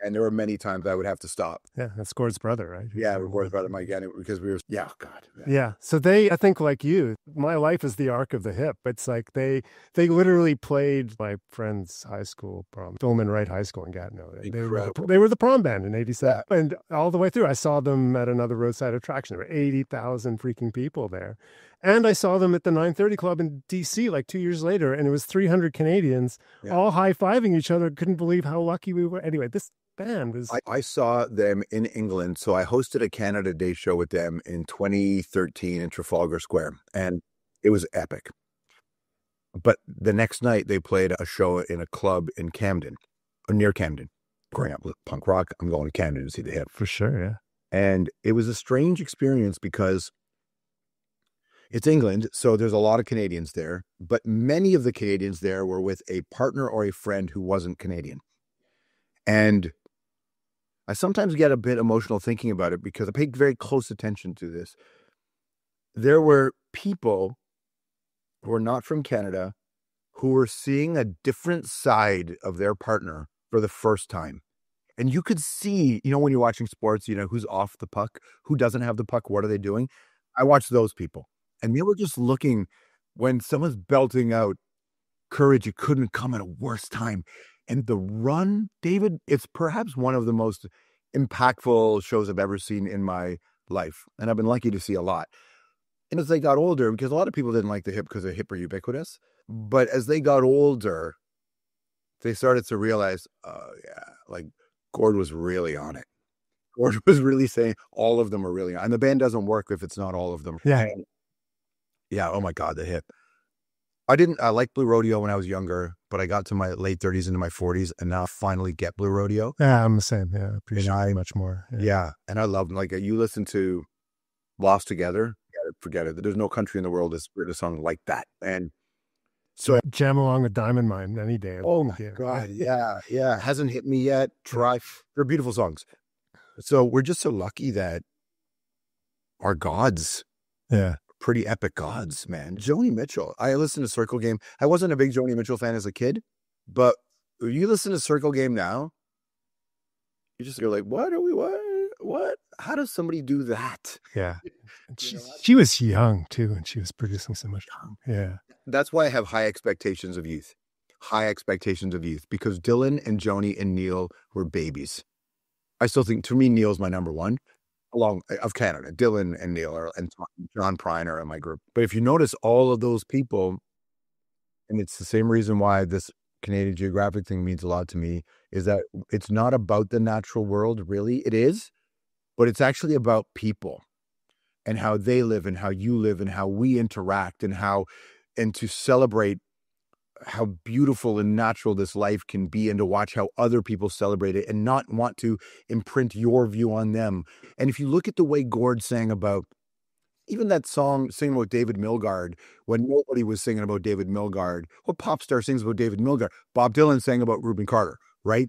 [SPEAKER 2] and there were many times I would have to stop.
[SPEAKER 1] Yeah. That's Gord's brother, right?
[SPEAKER 2] Yeah. Gord's brother, Mike, because we were, yeah, God.
[SPEAKER 1] Yeah. So I think like you, my life is the arc of the Hip. It's like they literally played my friend's high school prom, Philman Wright High School in Gatineau. They were the prom band in 87. Yeah. And all the way through, I saw them at another roadside attraction. There were 80,000 freaking people there. And I saw them at the 930 Club in D.C. like 2 years later, and it was 300 Canadians all high-fiving each other. Couldn't believe how lucky we were. Anyway, this band was...
[SPEAKER 2] I saw them in England, so I hosted a Canada Day show with them in 2013 in Trafalgar Square, and it was epic. But the next night, they played a show in a club in Camden, or near Camden. Growing up with punk rock, I'm going to Camden to see the Hip.
[SPEAKER 1] For sure, yeah.
[SPEAKER 2] And it was a strange experience because it's England, so there's a lot of Canadians there, but many of the Canadians there were with a partner or a friend who wasn't Canadian. And I sometimes get a bit emotional thinking about it because I paid very close attention to this. There were people who were not from Canada who were seeing a different side of their partner for the first time. And you could see, when you're watching sports, who's off the puck, who doesn't have the puck, what are they doing? I watched those people. And they were just looking, when someone's belting out courage, it couldn't come at a worse time. And the run, David, it's perhaps one of the most impactful shows I've ever seen in my life. And I've been lucky to see a lot. And as they got older, because a lot of people didn't like the Hip because the Hip were ubiquitous. But as they got older, they started to realize, like Gord was really on it. Gord was really saying all of them are really on it. And the band doesn't work if it's not all of them.
[SPEAKER 1] Yeah.
[SPEAKER 2] Yeah, oh my God, the Hip. I liked Blue Rodeo when I was younger, but I got to my late 30s into my 40s, and now I finally get Blue Rodeo.
[SPEAKER 1] Yeah, I'm the same. Yeah, I appreciate it much more.
[SPEAKER 2] Yeah, and I love them. Like, you listen to Lost Together, forget it. There's no country in the world that's written a song like that. And so
[SPEAKER 1] jam along with Diamond Mine any day.
[SPEAKER 2] Oh my God, yeah. Hasn't hit me yet. Try. They're beautiful songs. So we're just so lucky that our gods, pretty epic gods, man. Joni Mitchell. I listened to Circle Game. I wasn't a big Joni Mitchell fan as a kid, but you listen to Circle Game now, you're like, what? How does somebody do that?
[SPEAKER 1] Yeah. She was young too, and she was producing so much. Yeah.
[SPEAKER 2] That's why I have high expectations of youth. Because Dylan and Joni and Neil were babies. I still think, to me, Neil's my number one. along of Canada. Dylan and Neil and John Prine are in my group. But if you notice all of those people, and it's the same reason why this Canadian Geographic thing means a lot to me, is that it's not about the natural world, really. It is, but it's actually about people and how they live and how you live and how we interact and to celebrate how beautiful and natural this life can be, and to watch how other people celebrate it and not want to imprint your view on them. And if you look at the way Gord sang about, even that song singing about David Milgaard, when nobody was singing about David Milgaard, what pop star sings about David Milgaard? Bob Dylan sang about Reuben Carter, right?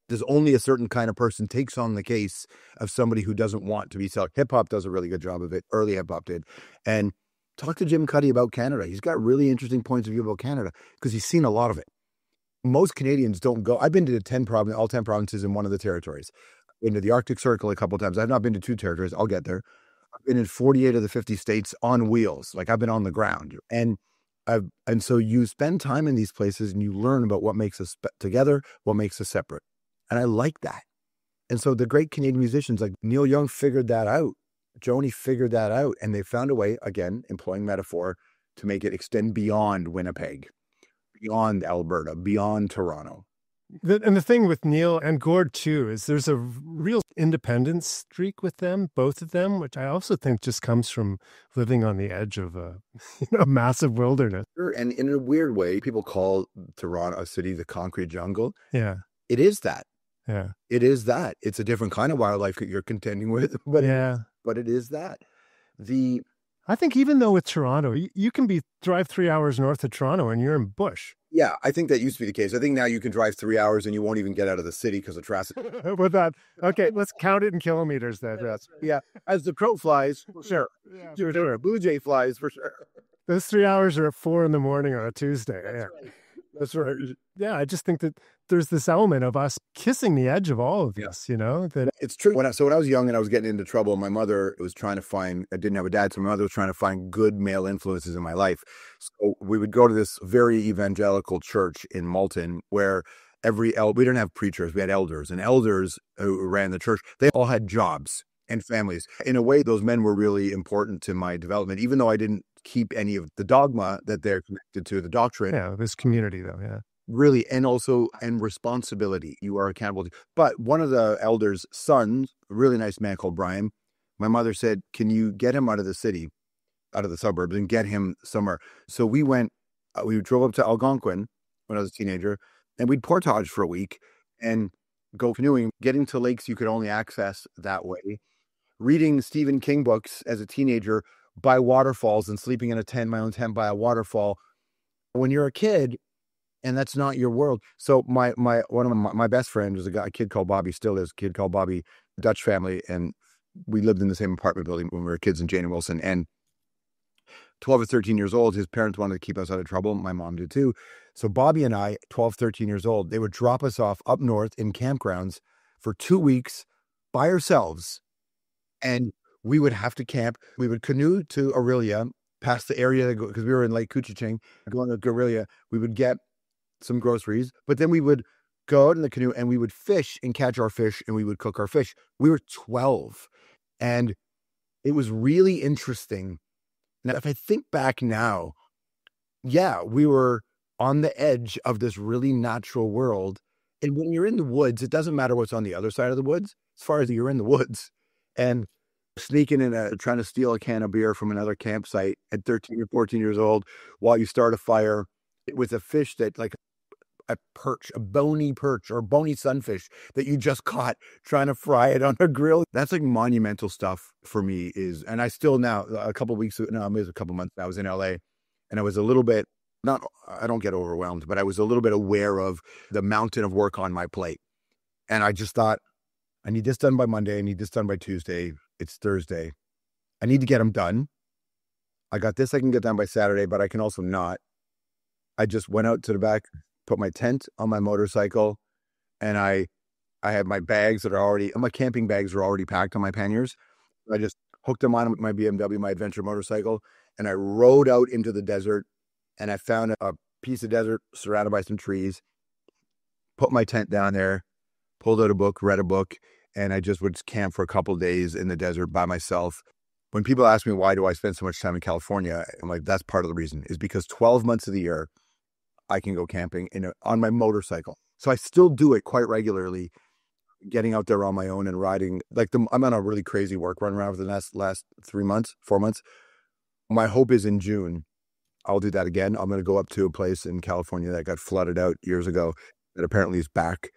[SPEAKER 2] There's only a certain kind of person takes on the case of somebody who doesn't want to be selling. Hip hop does a really good job of it. Early hip hop did. And talk to Jim Cuddy about Canada. He's got really interesting points of view about Canada because he's seen a lot of it. Most Canadians don't go. I've been to all 10 provinces in one of the territories. I've been to the Arctic Circle a couple of times. I've not been to 2 territories. I'll get there. I've been in 48 of the 50 states on wheels. Like, I've been on the ground. And so you spend time in these places and you learn about what makes us together, what makes us separate. And I like that. And so the great Canadian musicians like Neil Young figured that out. Joni figured that out, and they found a way, again, employing metaphor, to make it extend beyond Winnipeg, beyond Alberta, beyond Toronto.
[SPEAKER 1] And the thing with Neil and Gord, too, is there's a real independence streak with them, both of them, which I also think just comes from living on the edge of a massive wilderness.
[SPEAKER 2] And in a weird way, people call Toronto a city the concrete jungle.
[SPEAKER 1] Yeah.
[SPEAKER 2] It is that.
[SPEAKER 1] Yeah.
[SPEAKER 2] It is that. It's a different kind of wildlife that you're contending with, but it is that.
[SPEAKER 1] I think even though with Toronto, you can drive 3 hours north of Toronto and you're in bush.
[SPEAKER 2] Yeah, I think that used to be the case. I think now you can drive 3 hours and you won't even get out of the city because of traffic.
[SPEAKER 1] With that, okay, let's count it in kilometers then.
[SPEAKER 2] Yeah, as the crow flies, for sure.
[SPEAKER 1] Yeah,
[SPEAKER 2] Sure. Blue jay flies, for sure.
[SPEAKER 1] Those 3 hours are at 4 a.m. on a Tuesday.
[SPEAKER 2] That's right.
[SPEAKER 1] Yeah, I just think that there's this element of us kissing the edge of all of this, that
[SPEAKER 2] it's true. When I was young and I was getting into trouble, my mother was trying to find, I didn't have a dad, so my mother was trying to find good male influences in my life. So we would go to this very evangelical church in Malton where we didn't have preachers, we had elders, and elders who ran the church, they all had jobs and families. In a way, those men were really important to my development, even though I didn't keep any of the dogma that they're connected to, the doctrine.
[SPEAKER 1] Yeah, this community though, yeah.
[SPEAKER 2] Really, and responsibility. You are accountable to. But one of the elders' sons, a really nice man called Brian, my mother said, can you get him out of the city, out of the suburbs, and get him somewhere? So we drove up to Algonquin when I was a teenager, and we'd portage for a week and go canoeing, getting to lakes you could only access that way, reading Stephen King books as a teenager by waterfalls and sleeping in my own tent by a waterfall. When you're a kid, and that's not your world. So one of my best friends was a kid called Bobby, still is a kid called Bobby, Dutch family, and we lived in the same apartment building when we were kids in Jane and Wilson. And 12 or 13 years old, his parents wanted to keep us out of trouble. My mom did too. So Bobby and I, 12, 13 years old, they would drop us off up north in campgrounds for 2 weeks by ourselves. And we would have to camp. We would canoe to Orillia, past the area, because we were in Lake Couchiching, going to Orillia. We would get some groceries, but then we would go out in the canoe and we would fish and catch our fish and we would cook our fish. We were 12 and it was really interesting. Now, if I think back now, yeah, we were on the edge of this really natural world. And when you're in the woods, it doesn't matter what's on the other side of the woods, as far as you're in the woods. And sneaking in trying to steal a can of beer from another campsite at 13 or 14 years old while you start a fire with a fish that like a bony perch or bony sunfish that you just caught, trying to fry it on a grill. That's like monumental stuff for me and I still now, it was a couple months, I was in LA and I was a little bit, I don't get overwhelmed, but I was a little bit aware of the mountain of work on my plate. And I just thought, I need this done by Monday. I need this done by Tuesday. It's Thursday. I need to get them done. I got this I can get done by Saturday, but I can also not. I just went out to the back, put my tent on my motorcycle, and I had my bags my camping bags are already packed on my panniers. I just hooked them on with my BMW, my adventure motorcycle, and I rode out into the desert, and I found a piece of desert surrounded by some trees, put my tent down there, pulled out a book, read a book, and I just would camp for a couple of days in the desert by myself. When people ask me, why do I spend so much time in California? I'm like, that's part of the reason, is because 12 months of the year, I can go camping on my motorcycle. So I still do it quite regularly, getting out there on my own and riding. I'm on a really crazy work run around for the last 4 months. My hope is in June, I'll do that again. I'm going to go up to a place in California that got flooded out years ago that apparently is back.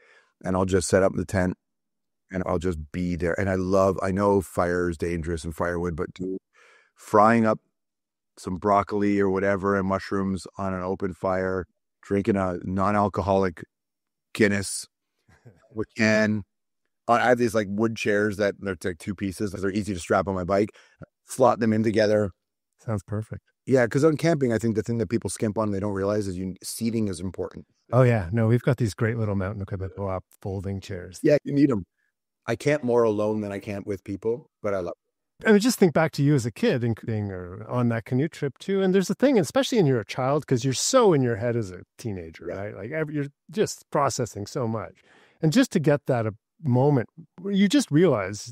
[SPEAKER 2] And I'll just set up the tent and I'll just be there. And I know fire is dangerous and firewood, but frying up some broccoli or whatever and mushrooms on an open fire, drinking a non-alcoholic Guinness with can. I have these like wood chairs that they're like 2 pieces. They're easy to strap on my bike, slot them in together.
[SPEAKER 1] Sounds perfect.
[SPEAKER 2] Yeah, because on camping, I think the thing that people skimp on, they don't realize is seating is important.
[SPEAKER 1] Oh yeah, no, we've got these great little mountain equipment co-op folding chairs.
[SPEAKER 2] Yeah, you need them. I camp more alone than I camp with people, but I love it.
[SPEAKER 1] I mean, just think back to you as a kid or on that canoe trip too. And there's a thing, especially when you're a child, because you're so in your head as a teenager, right? Like you're just processing so much. And just to get that moment where you just realize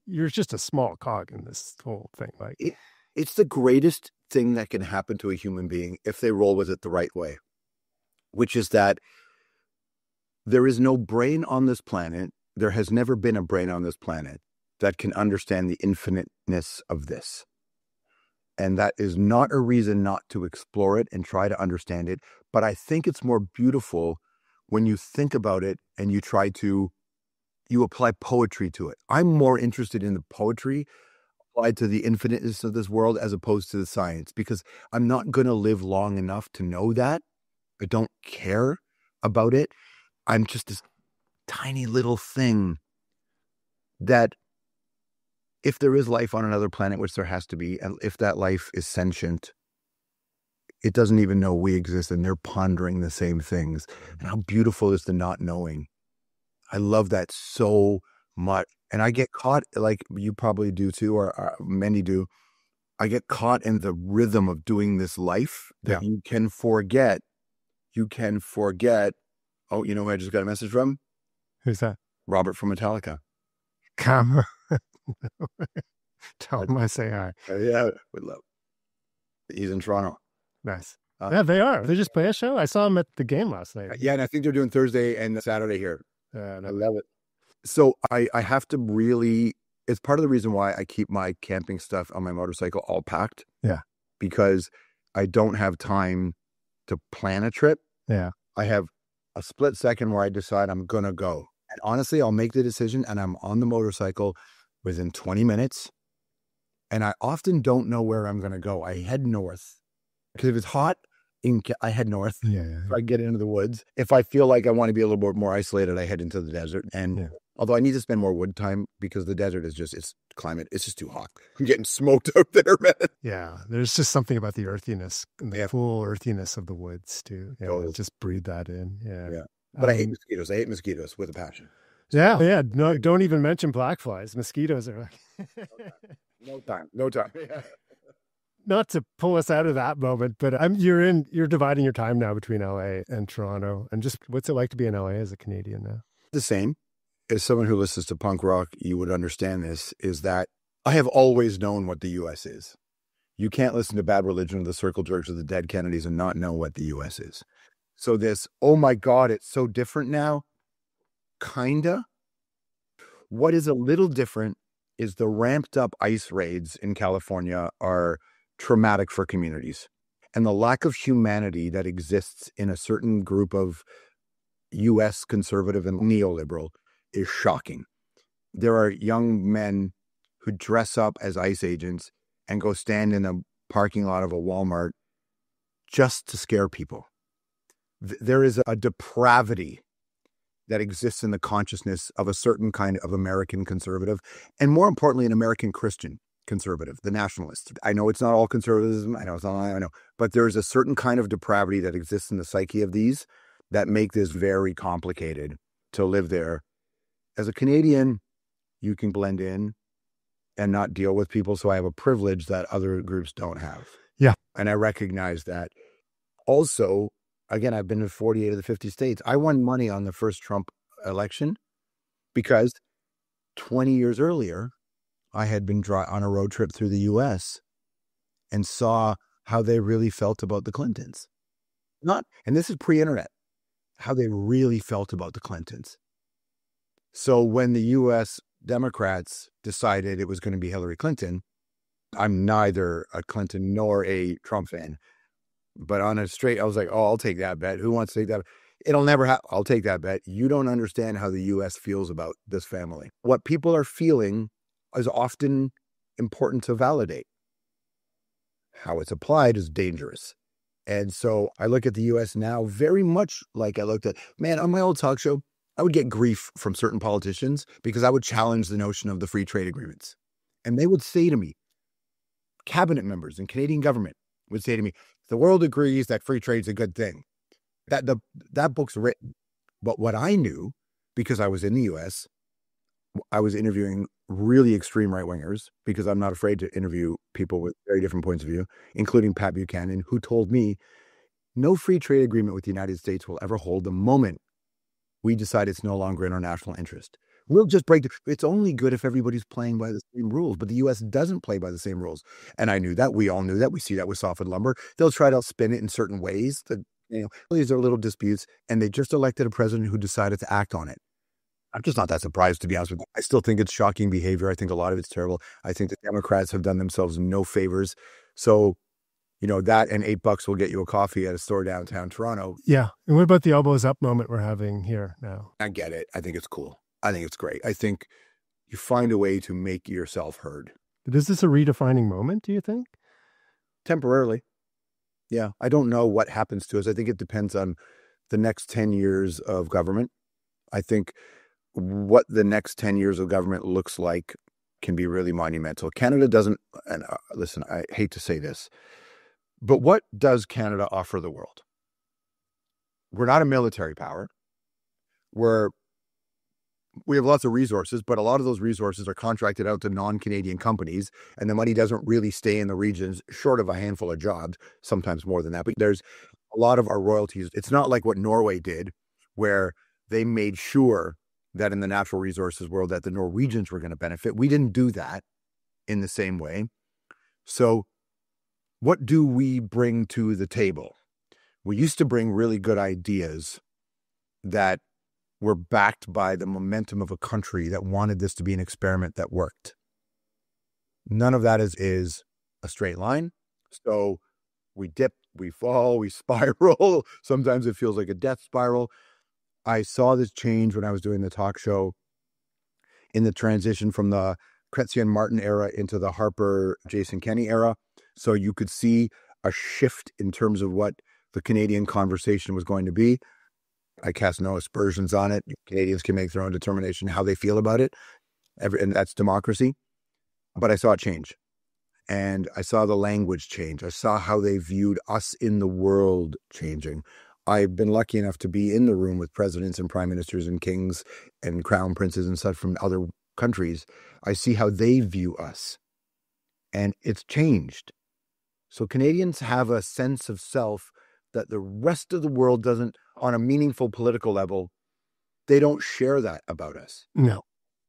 [SPEAKER 1] you're just a small cog in this whole thing. Like
[SPEAKER 2] it's the greatest thing that can happen to a human being if they roll with it the right way, which is that there is no brain on this planet. There has never been a brain on this planet that can understand the infiniteness of this. And that is not a reason not to explore it and try to understand it. But I think it's more beautiful when you think about it and you apply poetry to it. I'm more interested in the poetry applied to the infiniteness of this world as opposed to the science, because I'm not going to live long enough to know that. I don't care about it. I'm just this tiny little thing that, if there is life on another planet, which there has to be, and if that life is sentient, it doesn't even know we exist and they're pondering the same things. And how beautiful is the not knowing? I love that so much. And I get caught, like you probably do too, or many do. I get caught in the rhythm of doing this life that you can forget. Oh, you know who I just got a message from?
[SPEAKER 1] Who's that?
[SPEAKER 2] Robert from Metallica.
[SPEAKER 1] Come. Tell him I say hi.
[SPEAKER 2] Yeah, we love. He's in Toronto.
[SPEAKER 1] Nice. Yeah, they are. They just play a show. I saw them at the game last night.
[SPEAKER 2] Yeah, and I think they're doing Thursday and Saturday here. And I love it. So I have to really, it's part of the reason why I keep my camping stuff on my motorcycle all packed.
[SPEAKER 1] Yeah.
[SPEAKER 2] Because I don't have time to plan a trip.
[SPEAKER 1] Yeah.
[SPEAKER 2] I have a split second where I decide I'm going to go. And honestly, I'll make the decision and I'm on the motorcycle within 20 minutes. And I often don't know where I'm going to go. I head north. Because if it's hot, I head north.
[SPEAKER 1] Yeah.
[SPEAKER 2] I get into the woods. If I feel like I want to be a little bit more isolated, I head into the desert. And although I need to spend more wood time because the desert is just, it's climate, it's just too hot. I'm getting smoked out there, man.
[SPEAKER 1] Yeah. There's just something about the earthiness, the full earthiness of the woods too. Yeah. Just breathe that in. Yeah.
[SPEAKER 2] But I hate mosquitoes. I hate mosquitoes with a passion.
[SPEAKER 1] Yeah. No, don't even mention black flies. Mosquitoes are like...
[SPEAKER 2] No time. Yeah.
[SPEAKER 1] Not to pull us out of that moment, but you're dividing your time now between LA and Toronto. And just what's it like to be in LA as a Canadian now?
[SPEAKER 2] The same. As someone who listens to punk rock, you would understand this, is that I have always known what the U.S. is. You can't listen to Bad Religion or the Circle Jerks or the Dead Kennedys and not know what the U.S. is. So this, oh my God, it's so different now. Kinda. What is a little different is the ramped up ICE raids in California are traumatic for communities. And the lack of humanity that exists in a certain group of U.S. conservative and neoliberal is shocking. There are young men who dress up as ICE agents and go stand in the parking lot of a Walmart just to scare people. There is a depravity that exists in the consciousness of a certain kind of American conservative, and more importantly, an American Christian conservative, the nationalists. I know it's not all conservatism. I know, but there is a certain kind of depravity that exists in the psyche of these that make this very complicated to live there. As a Canadian, you can blend in and not deal with people. So I have a privilege that other groups don't have.
[SPEAKER 1] Yeah.
[SPEAKER 2] And I recognize that. Also, again, I've been to 48 of the 50 states. I won money on the first Trump election because 20 years earlier, I had been on a road trip through the U.S. and saw how they really felt about the Clintons. And this is pre-internet, how they really felt about the Clintons. So when the U.S. Democrats decided it was going to be Hillary Clinton, I'm neither a Clinton nor a Trump fan. But on a straight, I was like, oh, I'll take that bet. Who wants to take that? It'll never happen. I'll take that bet. You don't understand how the U.S. feels about this family. What people are feeling is often important to validate. How it's applied is dangerous. And so I look at the U.S. now very much like I looked at, man, on my old talk show, I would get grief from certain politicians because I would challenge the notion of the free trade agreements. And they would say to me, cabinet members in Canadian government would say to me, the world agrees that free trade is a good thing. That book's written. But what I knew, because I was in the U.S., I was interviewing really extreme right-wingers because I'm not afraid to interview people with very different points of view, including Pat Buchanan, who told me no free trade agreement with the United States will ever hold the moment we decide it's no longer in our national interest. We'll just it's only good if everybody's playing by the same rules, but the U.S. doesn't play by the same rules. And I knew that. We all knew that. We see that with softwood lumber. They'll try to spin it in certain ways. These are little disputes, and they just elected a president who decided to act on it. I'm just not that surprised, to be honest with you. I still think it's shocking behavior. I think a lot of it's terrible. I think the Democrats have done themselves no favors. So, that and $8 will get you a coffee at a store downtown Toronto.
[SPEAKER 1] Yeah. And what about the elbows up moment we're having here now?
[SPEAKER 2] I get it. I think it's cool. I think it's great. I think you find a way to make yourself heard.
[SPEAKER 1] But is this a redefining moment, do you think?
[SPEAKER 2] Temporarily. Yeah. I don't know what happens to us. I think it depends on the next 10 years of government. I think what the next 10 years of government looks like can be really monumental. Canada doesn't, and listen, I hate to say this, but what does Canada offer the world? We're not a military power. We have lots of resources, but a lot of those resources are contracted out to non-Canadian companies, and the money doesn't really stay in the regions, short of a handful of jobs, sometimes more than that. But there's a lot of our royalties. It's not like what Norway did, where they made sure that in the natural resources world that the Norwegians were going to benefit. We didn't do that in the same way. So what do we bring to the table? We used to bring really good ideas that were backed by the momentum of a country that wanted this to be an experiment that worked. None of that is a straight line. So we dip, we fall, we spiral. Sometimes it feels like a death spiral. I saw this change when I was doing the talk show in the transition from the Chrétien Martin era into the Harper Jason Kenney era. So you could see a shift in terms of what the Canadian conversation was going to be. I cast no aspersions on it. Canadians can make their own determination how they feel about it. And that's democracy. But I saw it change. And I saw the language change. I saw how they viewed us in the world changing. I've been lucky enough to be in the room with presidents and prime ministers and kings and crown princes and such from other countries. I see how they view us. And it's changed. So Canadians have a sense of self that the rest of the world doesn't, on a meaningful political level, they don't share that about us.
[SPEAKER 1] No.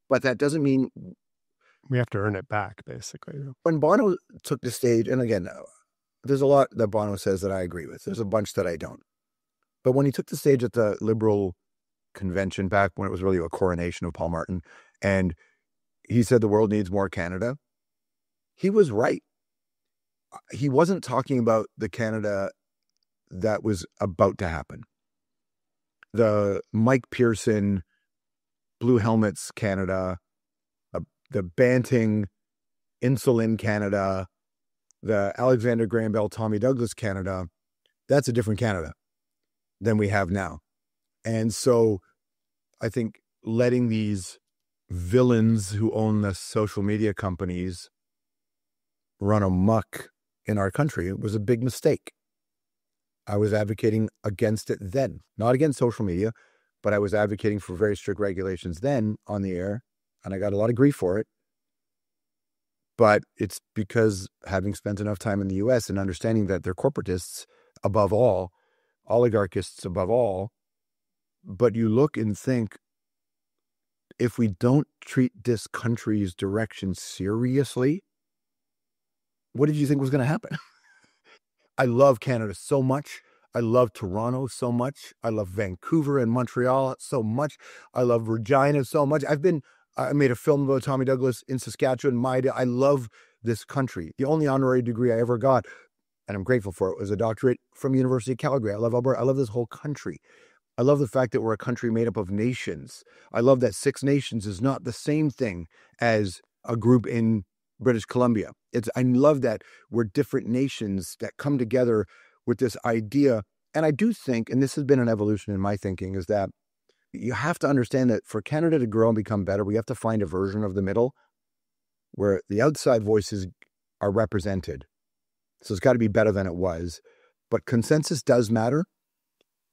[SPEAKER 2] But that doesn't mean
[SPEAKER 1] we have to earn it back, basically.
[SPEAKER 2] When Bono took the stage, and again, there's a lot that Bono says that I agree with. There's a bunch that I don't. But when he took the stage at the Liberal convention back when it was really a coronation of Paul Martin, and he said the world needs more Canada, he was right. He wasn't talking about the Canada that was about to happen. The Mike Pearson, Blue Helmets Canada, the Banting, Insulin Canada, the Alexander Graham Bell, Tommy Douglas Canada, that's a different Canada than we have now. And so I think letting these villains who own the social media companies run amok in our country was a big mistake. I was advocating against it then, not against social media, but I was advocating for very strict regulations then on the air, and I got a lot of grief for it. But it's because having spent enough time in the U.S. and understanding that they're corporatists above all, oligarchists above all, but you look and think, if we don't treat this country's direction seriously, what did you think was going to happen? I love Canada so much. I love Toronto so much. I love Vancouver and Montreal so much. I love Regina so much. I made a film about Tommy Douglas in Saskatchewan. I love this country. The only honorary degree I ever got, and I'm grateful for it, was a doctorate from University of Calgary. I love Alberta. I love this whole country. I love the fact that we're a country made up of nations. I love that Six Nations is not the same thing as a group in British Columbia. I love that we're different nations that come together with this idea. And I do think, and this has been an evolution in my thinking, is that you have to understand that for Canada to grow and become better, we have to find a version of the middle where the outside voices are represented. So it's got to be better than it was. But consensus does matter.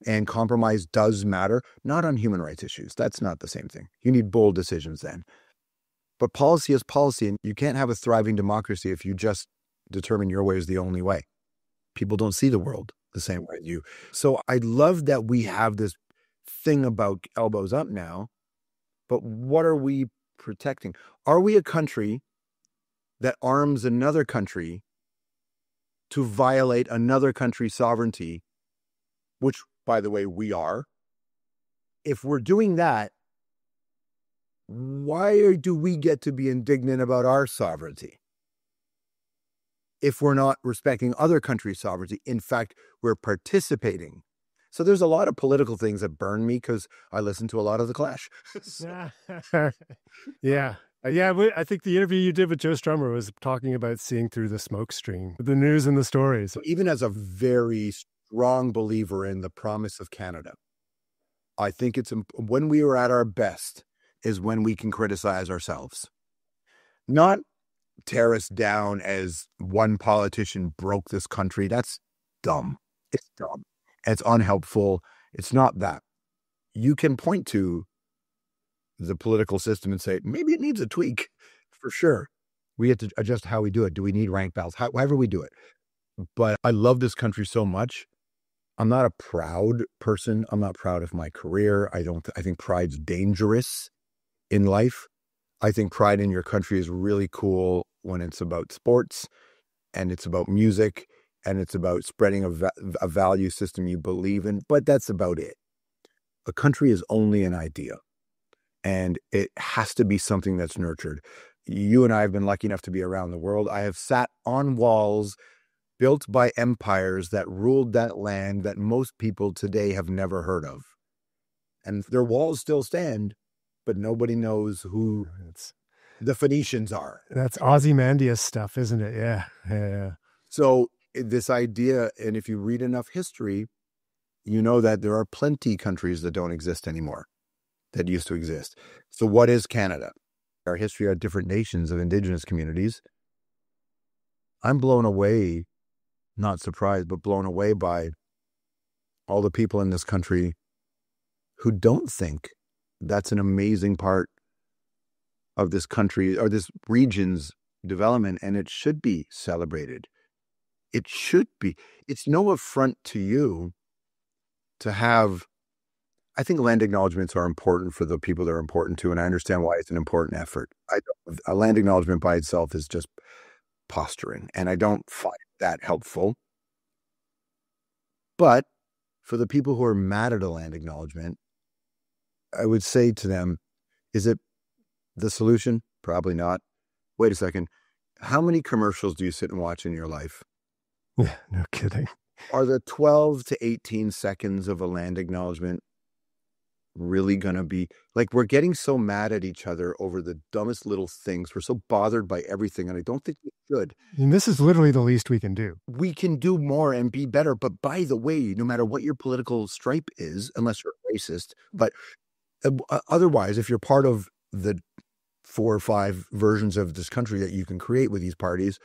[SPEAKER 2] And compromise does matter, not on human rights issues. That's not the same thing. You need bold decisions then. But policy is policy, and you can't have a thriving democracy if you just determine your way is the only way. People don't see the world the same way as you. So I love that we have this thing about elbows up now, but what are we protecting? Are we a country that arms another country to violate another country's sovereignty, which, by the way, we are? If we're doing that, why do we get to be indignant about our sovereignty? If we're not respecting other countries' sovereignty, in fact, we're participating. So there's a lot of political things that burn me because I listen to a lot of The Clash.
[SPEAKER 1] Yeah. I think the interview you did with Joe Strummer was talking about seeing through the smoke screen, the news and the stories.
[SPEAKER 2] So even as a very strong believer in the promise of Canada, I think it's when we are at our best is when we can criticize ourselves. Not tear us down as one politician broke this country. That's dumb. It's dumb. It's unhelpful. It's not that. You can point to the political system and say, maybe it needs a tweak, for sure. We have to adjust how we do it. Do we need rank ballots? However we do it. But I love this country so much. I'm not a proud person. I'm not proud of my career. I think pride's dangerous in life. I think pride in your country is really cool when it's about sports and it's about music and it's about spreading a value system you believe in. But that's about it. A country is only an idea, and it has to be something that's nurtured. You and I have been lucky enough to be around the world. I have sat on walls built by empires that ruled that land that most people today have never heard of. And their walls still stand, but nobody knows who the Phoenicians are.
[SPEAKER 1] That's Ozymandias stuff, isn't it? Yeah.
[SPEAKER 2] So this idea, and if you read enough history, you know that there are plenty countries that don't exist anymore, that used to exist. So what is Canada? Our history are different nations of indigenous communities. I'm blown away, not surprised, but blown away by all the people in this country who don't think that's an amazing part of this country or this region's development, and it should be celebrated. It should be. It's no affront to you to have. I think land acknowledgements are important for the people they're important to, and I understand why it's an important effort. A land acknowledgement by itself is just posturing, and I don't find that helpful. But for the people who are mad at a land acknowledgement, I would say to them, is it the solution? Probably not. Wait a second. How many commercials do you sit and watch in your life?
[SPEAKER 1] Yeah, no kidding.
[SPEAKER 2] Are the 12 to 18 seconds of a land acknowledgement really going to be like, we're getting so mad at each other over the dumbest little things. We're so bothered by everything. And I don't think we should.
[SPEAKER 1] And this is literally the least we can do.
[SPEAKER 2] We can do more and be better. But by the way, no matter what your political stripe is, unless you're racist, but otherwise, if you're part of the 4 or 5 versions of this country that you can create with these parties,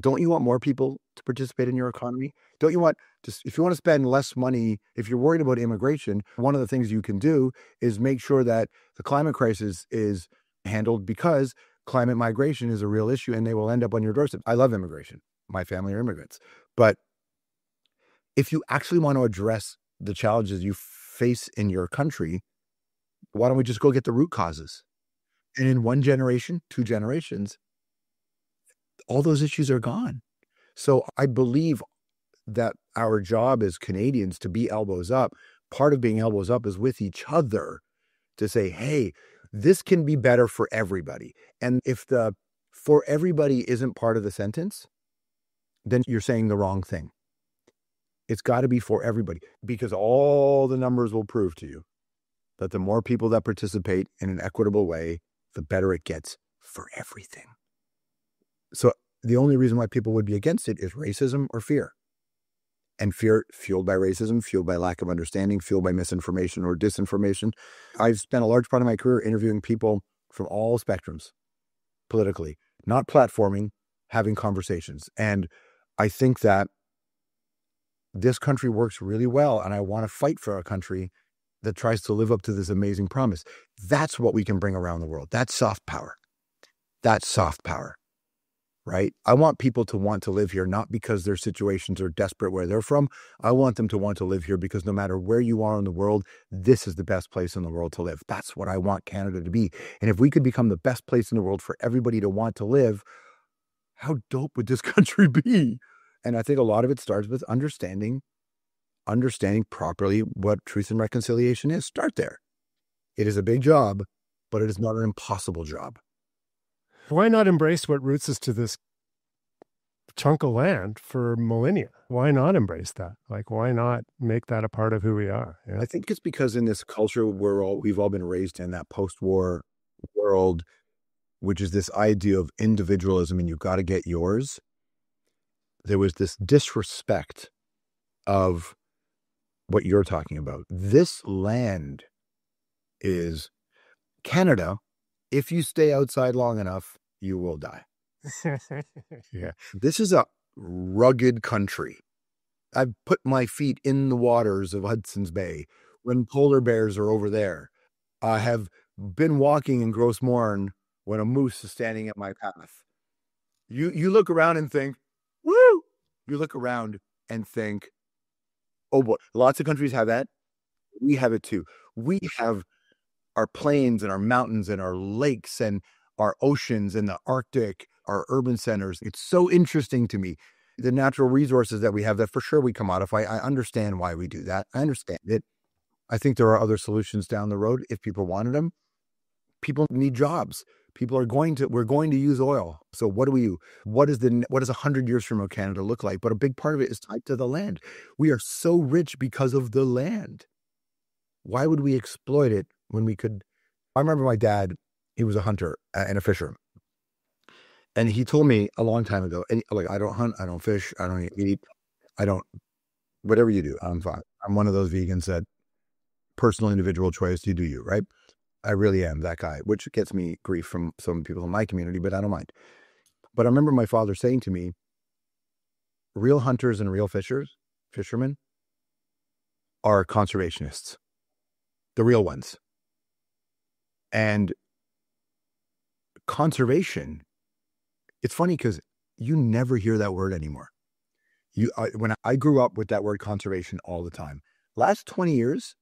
[SPEAKER 2] don't you want more people to participate in your economy? Don't you want if you want to spend less money, if you're worried about immigration, one of the things you can do is make sure that the climate crisis is handled, because climate migration is a real issue and they will end up on your doorstep. I love immigration. My family are immigrants. But if you actually want to address the challenges you face in your country, Why don't we just go get the root causes? And in 1 generation, 2 generations, all those issues are gone. So I believe that our job as Canadians to be elbows up, part of being elbows up is with each other to say, hey, this can be better for everybody. And if the for everybody isn't part of the sentence, then you're saying the wrong thing. It's got to be for everybody, because all the numbers will prove to you that the more people that participate in an equitable way, the better it gets for everything. So the only reason why people would be against it is racism or fear. And fear fueled by racism, fueled by lack of understanding, fueled by misinformation or disinformation. I've spent a large part of my career interviewing people from all spectrums politically, not platforming, having conversations. And I think that this country works really well, and I want to fight for a country that tries to live up to this amazing promise. That's what we can bring around the world. That's soft power. That's soft power. Right? I want people to want to live here, not because their situations are desperate where they're from. I want them to want to live here because no matter where you are in the world, this is the best place in the world to live. That's what I want Canada to be. And if we could become the best place in the world for everybody to want to live, how dope would this country be? And I think a lot of it starts with understanding properly what truth and reconciliation is. Start there. It is a big job, but it is not an impossible job.
[SPEAKER 1] Why not embrace what roots us to this chunk of land for millennia? Why not embrace that? Like, why not make that a part of who we are? Yeah.
[SPEAKER 2] I think it's because in this culture we've all been raised in, that post-war world, which is this idea of individualism and you've got to get yours. There was this disrespect of what you're talking about. This land is Canada. If you stay outside long enough, you will die.
[SPEAKER 1] Yeah.
[SPEAKER 2] This is a rugged country. I've put my feet in the waters of Hudson's Bay when polar bears are over there. I have been walking in Gros Morne when a moose is standing at my path. You look around and think, woo! You look around and think, oh boy, lots of countries have that. We have it too. We have our plains and our mountains and our lakes and our oceans and the Arctic, our urban centers. It's so interesting to me, the natural resources that we have that for sure we commodify. I understand why we do that. I understand it. I think there are other solutions down the road if people wanted them. People need jobs. We're going to use oil. So what do we do? What does 100 years from now Canada look like? But a big part of it is tied to the land. We are so rich because of the land. Why would we exploit it when we could? I remember my dad, he was a hunter and a fisher. And he told me a long time ago, and like, I don't hunt, I don't fish, I don't eat, I don't, whatever you do, I'm fine. I'm one of those vegans that personal individual choice, you do you, right? I really am that guy, which gets me grief from some people in my community, but I don't mind. But I remember my father saying to me, real hunters and real fishermen are conservationists, the real ones. And conservation, it's funny because you never hear that word anymore. When I grew up with that word conservation all the time. Last 20 years,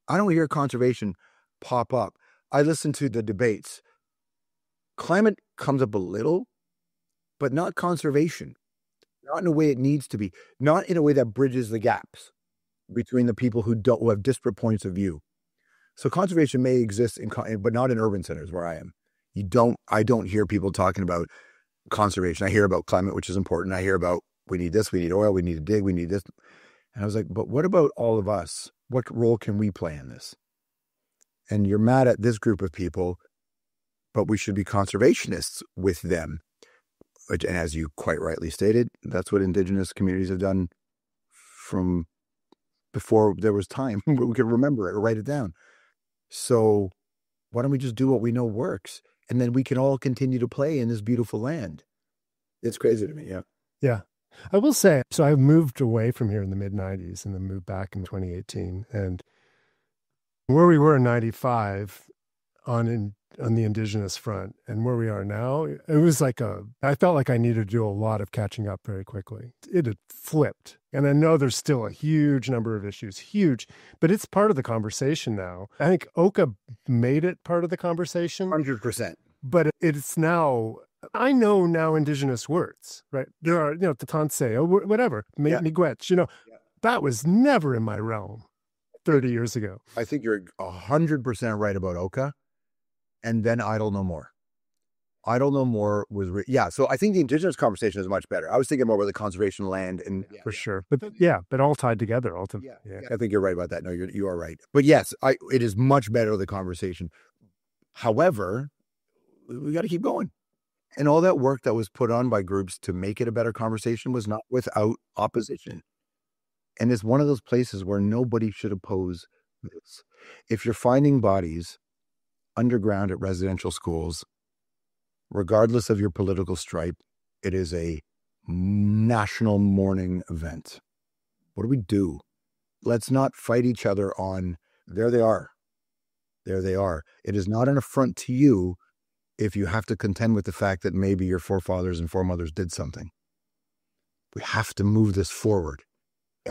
[SPEAKER 2] I don't hear conservation pop up. I listen to the debates. Climate comes up a little, but not conservation. Not in a way it needs to be. Not in a way that bridges the gaps between the people who have disparate points of view. So conservation may exist but not in urban centers where I am. I don't hear people talking about conservation. I hear about climate, which is important. I hear about we need this, we need oil, we need to dig, we need this. And I was like, but what about all of us? What role can we play in this? And you're mad at this group of people, but we should be conservationists with them. And as you quite rightly stated, that's what Indigenous communities have done from before there was time. We could remember it or write it down. So why don't we just do what we know works? And then we can all continue to play in this beautiful land. It's crazy to me, yeah.
[SPEAKER 1] Yeah. I will say, so I moved away from here in the mid-90s and then moved back in 2018. And where we were in 95, on the Indigenous front and where we are now, it was like I felt like I needed to do a lot of catching up very quickly. It had flipped. And I know there's still a huge number of issues, huge, but it's part of the conversation now. I think Oka made it part of the conversation.
[SPEAKER 2] 100%.
[SPEAKER 1] But it's now, I know now Indigenous words, right? There are, Tatanse, or whatever, Miigwech, that was never in my realm 30 years ago.
[SPEAKER 2] I think you're 100% right about Oka. And then Idle No More. Idle No More was, so I think the Indigenous conversation is much better. I was thinking more about the conservation of land and
[SPEAKER 1] for sure. But all tied together ultimately.
[SPEAKER 2] Yeah. I think you're right about that. No, you are right. But yes, it is much better, the conversation. However, we got to keep going. And all that work that was put on by groups to make it a better conversation was not without opposition. And it's one of those places where nobody should oppose this. If you're finding bodies underground at residential schools, regardless of your political stripe, it is a national mourning event. What do we do? Let's not fight each other on, there they are. There they are. It is not an affront to you if you have to contend with the fact that maybe your forefathers and foremothers did something. We have to move this forward.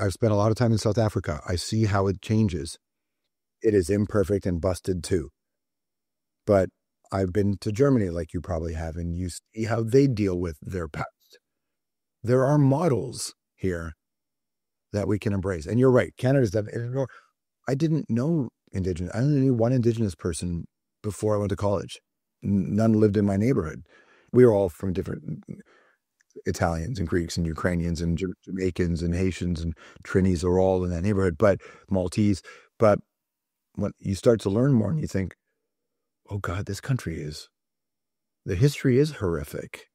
[SPEAKER 2] I've spent a lot of time in South Africa. I see how it changes. It is imperfect and busted too. But I've been to Germany, like you probably have, and you see how they deal with their past. There are models here that we can embrace. And you're right, Canada's done. I didn't know Indigenous. I only knew one Indigenous person before I went to college. None lived in my neighborhood. We were all from different Italians and Greeks and Ukrainians and Jamaicans and Haitians and Trinis are all in that neighborhood, but Maltese. But when you start to learn more and you think, oh God, the history is horrific.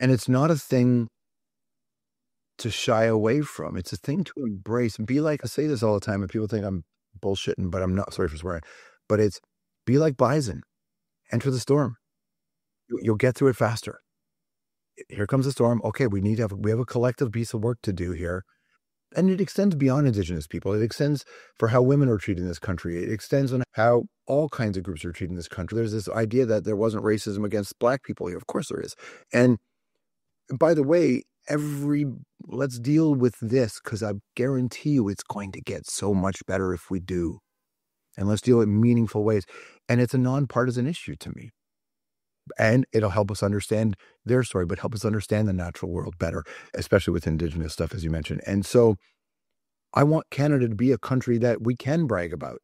[SPEAKER 2] And it's not a thing to shy away from. It's a thing to embrace and be like, I say this all the time and people think I'm bullshitting, but I'm not, sorry for swearing, but it's be like bison, enter the storm. You'll get through it faster. Here comes the storm. Okay, we have a collective piece of work to do here. And it extends beyond Indigenous people. It extends for how women are treated in this country. It extends on how all kinds of groups are treated in this country. There's this idea that there wasn't racism against Black people here. Of course there is. And by the way, let's deal with this because I guarantee you it's going to get so much better if we do. And let's deal in meaningful ways. And it's a nonpartisan issue to me. And it'll help us understand their story, but help us understand the natural world better, especially with Indigenous stuff, as you mentioned. And so I want Canada to be a country that we can brag about.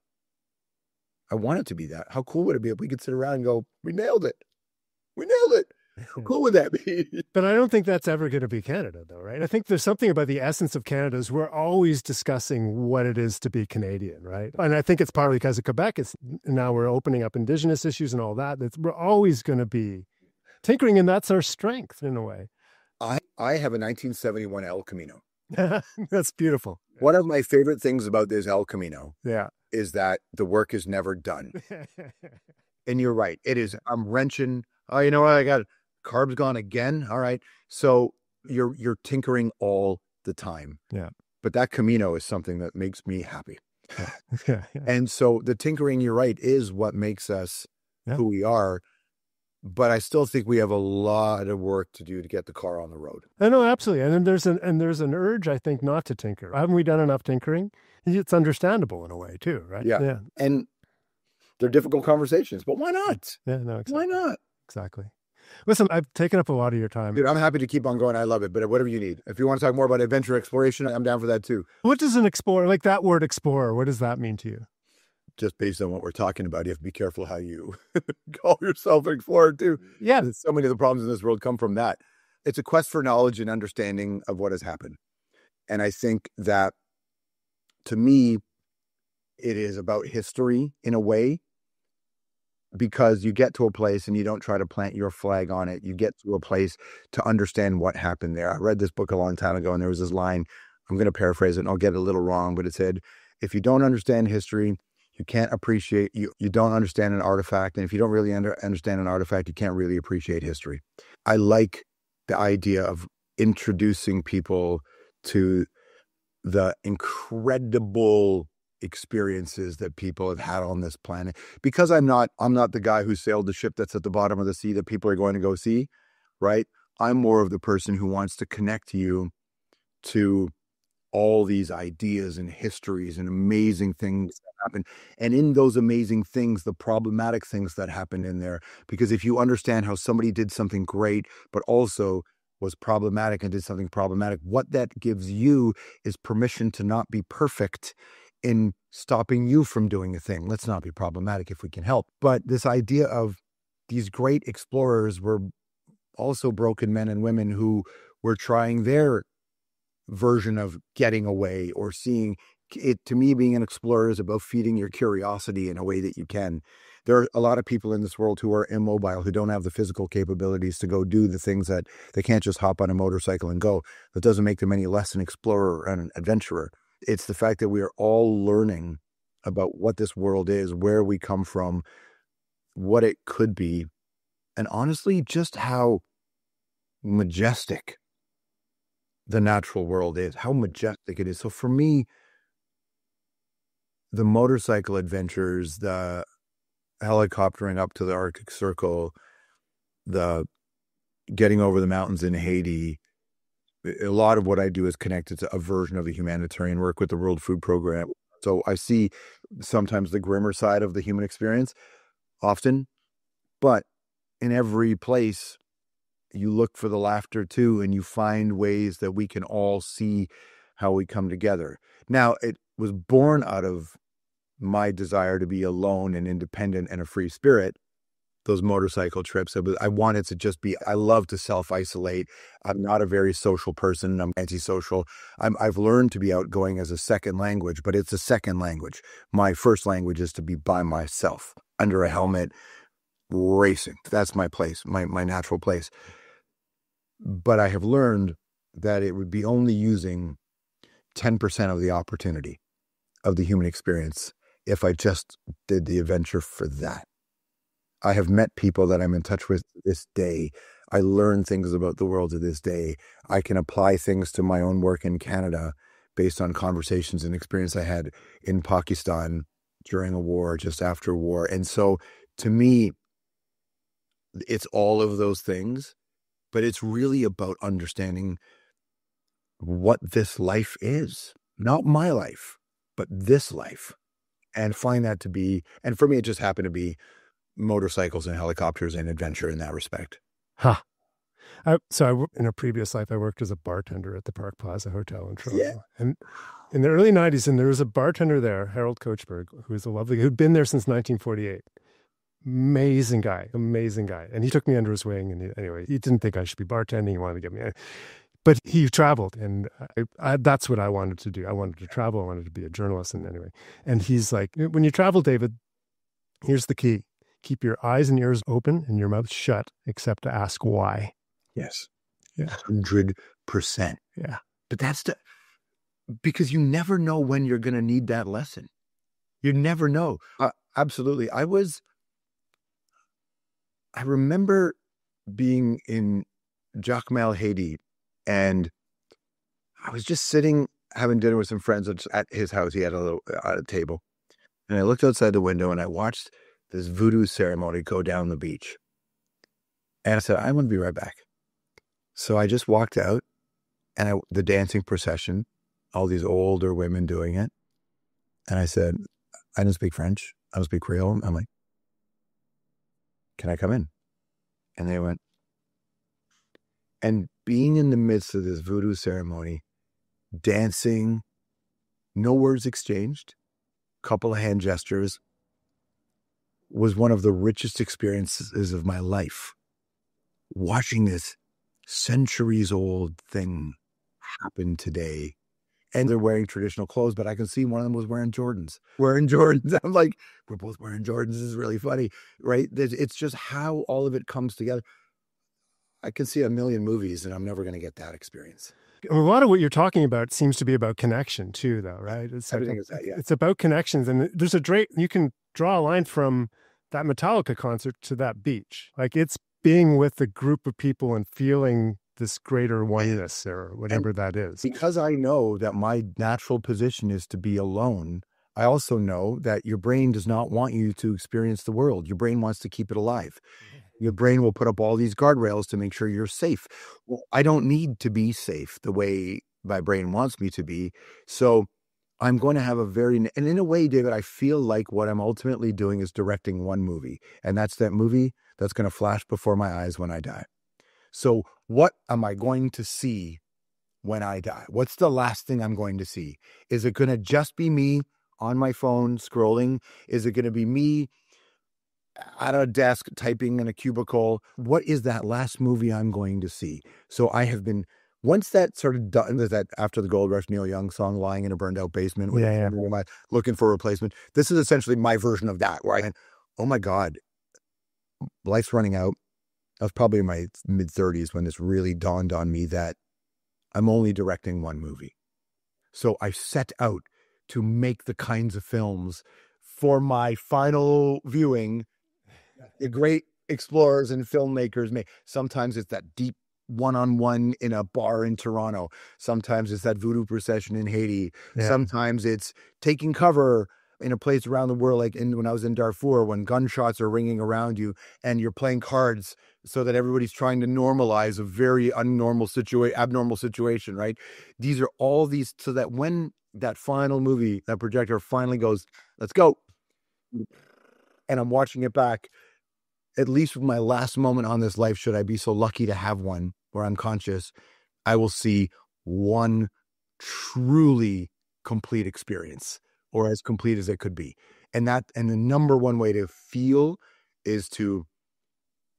[SPEAKER 2] I want it to be that. How cool would it be if we could sit around and go, we nailed it. We nailed it. How cool would that be?
[SPEAKER 1] But I don't think that's ever going to be Canada, though, right? I think there's something about the essence of Canada is we're always discussing what it is to be Canadian, right? And I think it's partly because of Quebec. Now we're opening up Indigenous issues and all that. We're always going to be tinkering, and that's our strength in a way.
[SPEAKER 2] I have a 1971 El Camino.
[SPEAKER 1] That's beautiful.
[SPEAKER 2] One of my favorite things about this El Camino
[SPEAKER 1] is
[SPEAKER 2] that the work is never done. And you're right. It is. I'm wrenching. Oh, you know what? I got carbs gone again. All right. So you're tinkering all the time.
[SPEAKER 1] Yeah.
[SPEAKER 2] But that Camino is something that makes me happy.
[SPEAKER 1] Yeah.
[SPEAKER 2] And so the tinkering, you're right, is what makes us who we are. But I still think we have a lot of work to do to get the car on the road.
[SPEAKER 1] I know, absolutely. And there's an urge, I think, not to tinker. Haven't we done enough tinkering? It's understandable in a way too, right?
[SPEAKER 2] Yeah. And they're difficult conversations, but why not?
[SPEAKER 1] Yeah, no, exactly.
[SPEAKER 2] Why not?
[SPEAKER 1] Exactly. Listen, I've taken up a lot of your time.
[SPEAKER 2] Dude, I'm happy to keep on going. I love it. But whatever you need. If you want to talk more about adventure exploration, I'm down for that too.
[SPEAKER 1] What does an explorer, like that word explorer, what does that mean to you?
[SPEAKER 2] Just based on what we're talking about, you have to be careful how you call yourself an explorer too.
[SPEAKER 1] Yeah.
[SPEAKER 2] So many of the problems in this world come from that. It's a quest for knowledge and understanding of what has happened. And I think that, to me, it is about history in a way, because you get to a place and you don't try to plant your flag on it. You get to a place to understand what happened there. I read this book a long time ago, and there was this line, I'm going to paraphrase it, and I'll get it a little wrong, but it said, if you don't understand history, you can't appreciate, you don't understand an artifact. And if you don't really understand an artifact, you can't really appreciate history. I like the idea of introducing people to the incredible experiences that people have had on this planet. Because I'm not the guy who sailed the ship that's at the bottom of the sea that people are going to go see, right? I'm more of the person who wants to connect you to all these ideas and histories and amazing things that happen. And in those amazing things, the problematic things that happen in there. Because if you understand how somebody did something great, but also was problematic and did something problematic, what that gives you is permission to not be perfect in stopping you from doing a thing. Let's not be problematic if we can help. But this idea of these great explorers were also broken men and women who were trying their version of getting away or seeing it. To me, being an explorer is about feeding your curiosity in a way that you can. There are a lot of people in this world who are immobile, who don't have the physical capabilities to go do the things that they can't just hop on a motorcycle and go. That doesn't make them any less an explorer and an adventurer. It's the fact that we are all learning about what this world is, where we come from, what it could be, and honestly, just how majestic the natural world is, how majestic it is. So for me, the motorcycle adventures, the helicoptering up to the Arctic Circle, the getting over the mountains in Haiti, a lot of what I do is connected to a version of the humanitarian work with the World Food Program. So I see sometimes the grimmer side of the human experience often, but in every place, you look for the laughter too, and you find ways that we can all see how we come together. Now, it was born out of my desire to be alone and independent and a free spirit, those motorcycle trips. I wanted to just be, I love to self-isolate. I'm not a very social person. I'm antisocial. I've learned to be outgoing as a second language, but it's a second language. My first language is to be by myself, under a helmet, racing. That's my place, my natural place. But I have learned that it would be only using 10% of the opportunity of the human experience if I just did the adventure for that. I have met people that I'm in touch with this day. I learn things about the world to this day. I can apply things to my own work in Canada based on conversations and experience I had in Pakistan during a war, just after war. And so to me, it's all of those things. But it's really about understanding what this life is. Not my life, but this life. And find that to be, and for me, it just happened to be motorcycles and helicopters and adventure in that respect.
[SPEAKER 1] Huh. In a previous life, I worked as a bartender at the Park Plaza Hotel in Toronto. Yeah. And in the early 90s, and there was a bartender there, Harold Kochberg, who'd been there since 1948. Amazing guy. And he took me under his wing. And he didn't think I should be bartending. He wanted to get me in. But he traveled, and that's what I wanted to do. I wanted to travel. I wanted to be a journalist. And he's like, when you travel, David, here's the key. Keep your eyes and ears open and your mouth shut, except to ask why.
[SPEAKER 2] Yes.
[SPEAKER 1] Yeah.
[SPEAKER 2] 100%.
[SPEAKER 1] Yeah.
[SPEAKER 2] But because you never know when you're going to need that lesson. You never know. Absolutely. I remember being in Jacmel, Haiti, and I was just sitting having dinner with some friends at his house. He had a table, and I looked outside the window and I watched this voodoo ceremony go down the beach. And I said, I'm going to be right back. So I just walked out, and the dancing procession, all these older women doing it. And I said, I don't speak French. I don't speak Creole. I'm like, can I come in? And they went. And being in the midst of this voodoo ceremony, dancing, no words exchanged, couple of hand gestures, was one of the richest experiences of my life. Watching this centuries-old thing happen today. And they're wearing traditional clothes, but I can see one of them was wearing Jordans. I'm like, we're both wearing Jordans. This is really funny, right? It's just how all of it comes together. I can see a million movies, and I'm never going to get that experience.
[SPEAKER 1] A lot of what you're talking about seems to be about connection too, though, right?
[SPEAKER 2] Everything is that, yeah.
[SPEAKER 1] It's about connections, and there's you can draw a line from that Metallica concert to that beach. Like, it's being with a group of people and feeling this greater oneness or whatever that is.
[SPEAKER 2] Because I know that my natural position is to be alone, I also know that your brain does not want you to experience the world. Your brain wants to keep it alive. Your brain will put up all these guardrails to make sure you're safe. Well, I don't need to be safe the way my brain wants me to be. So I'm going to have and in a way, David, I feel like what I'm ultimately doing is directing one movie. And that's that movie that's going to flash before my eyes when I die. So what am I going to see when I die? What's the last thing I'm going to see? Is it going to just be me on my phone scrolling? Is it going to be me at a desk typing in a cubicle? What is that last movie I'm going to see? So I have been, once that sort of done, that after the Gold Rush Neil Young song, lying in a burned out basement, looking for a replacement. This is essentially my version of that, where I went, oh my God, life's running out. I was probably in my mid 30s when this really dawned on me that I'm only directing one movie. So I set out to make the kinds of films for my final viewing the great explorers and filmmakers make. Sometimes it's that deep one-on-one in a bar in Toronto. Sometimes it's that voodoo procession in Haiti. Yeah. Sometimes it's taking cover in a place around the world, like when I was in Darfur, when gunshots are ringing around you and you're playing cards so that everybody's trying to normalize a very abnormal situation, right? These are all these, so that when that final movie, that projector finally goes, let's go, and I'm watching it back, at least with my last moment on this life, should I be so lucky to have one where I'm conscious, I will see one truly complete experience, or as complete as it could be. And the number one way to feel is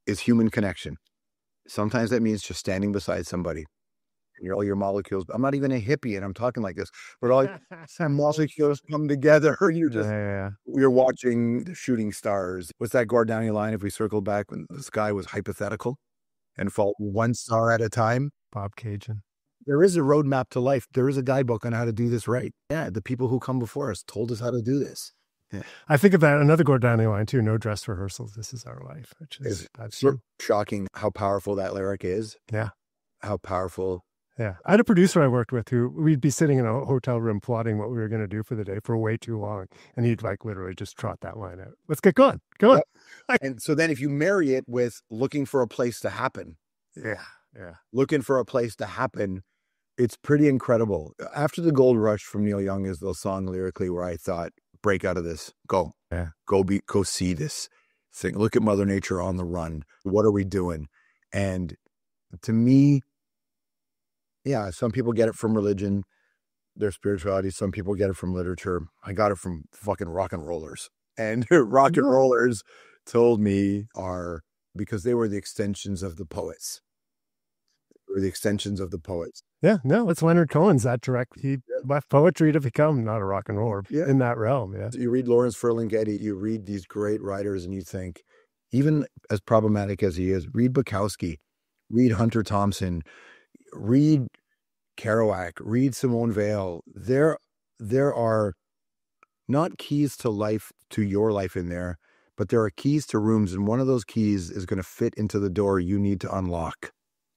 [SPEAKER 2] human connection. Sometimes that means just standing beside somebody. All your molecules. I'm not even a hippie, and I'm talking like this, but all some molecules come together. You're watching the shooting stars. What's that Gord Downie line? If we circle back when the sky was hypothetical and fall one star at a time.
[SPEAKER 1] Bob Cajun.
[SPEAKER 2] There is a roadmap to life. There is a guidebook on how to do this right. Yeah, the people who come before us told us how to do this. Yeah.
[SPEAKER 1] I think of that another Gord Downie line too. No dress rehearsals. This is our life. Which is that's
[SPEAKER 2] shocking how powerful that lyric is.
[SPEAKER 1] Yeah,
[SPEAKER 2] how powerful.
[SPEAKER 1] Yeah. I had a producer I worked with who we'd be sitting in a hotel room plotting what we were going to do for the day for way too long. And he'd literally just trot that line out. Let's get going. Go on.
[SPEAKER 2] Yep. And so then if you marry it with looking for a place to happen.
[SPEAKER 1] Yeah.
[SPEAKER 2] Looking for a place to happen. It's pretty incredible. After the Gold Rush from Neil Young is the song lyrically where I thought, break out of this. Go.
[SPEAKER 1] Yeah.
[SPEAKER 2] Go see this thing. Look at Mother Nature on the run. What are we doing? And to me, yeah, some people get it from religion, their spirituality. Some people get it from literature. I got it from fucking rock and rollers. And rock and rollers told me because they were the extensions of the poets.
[SPEAKER 1] Yeah, no, it's Leonard Cohen's that direct. He left poetry to become not a rock and roller in that realm. Yeah.
[SPEAKER 2] You read Lawrence Ferlinghetti, you read these great writers, and you think, even as problematic as he is, read Bukowski, read Hunter Thompson, read Kerouac, read Simone Weil. There are not keys to life, to your life in there, but there are keys to rooms, and one of those keys is going to fit into the door you need to unlock.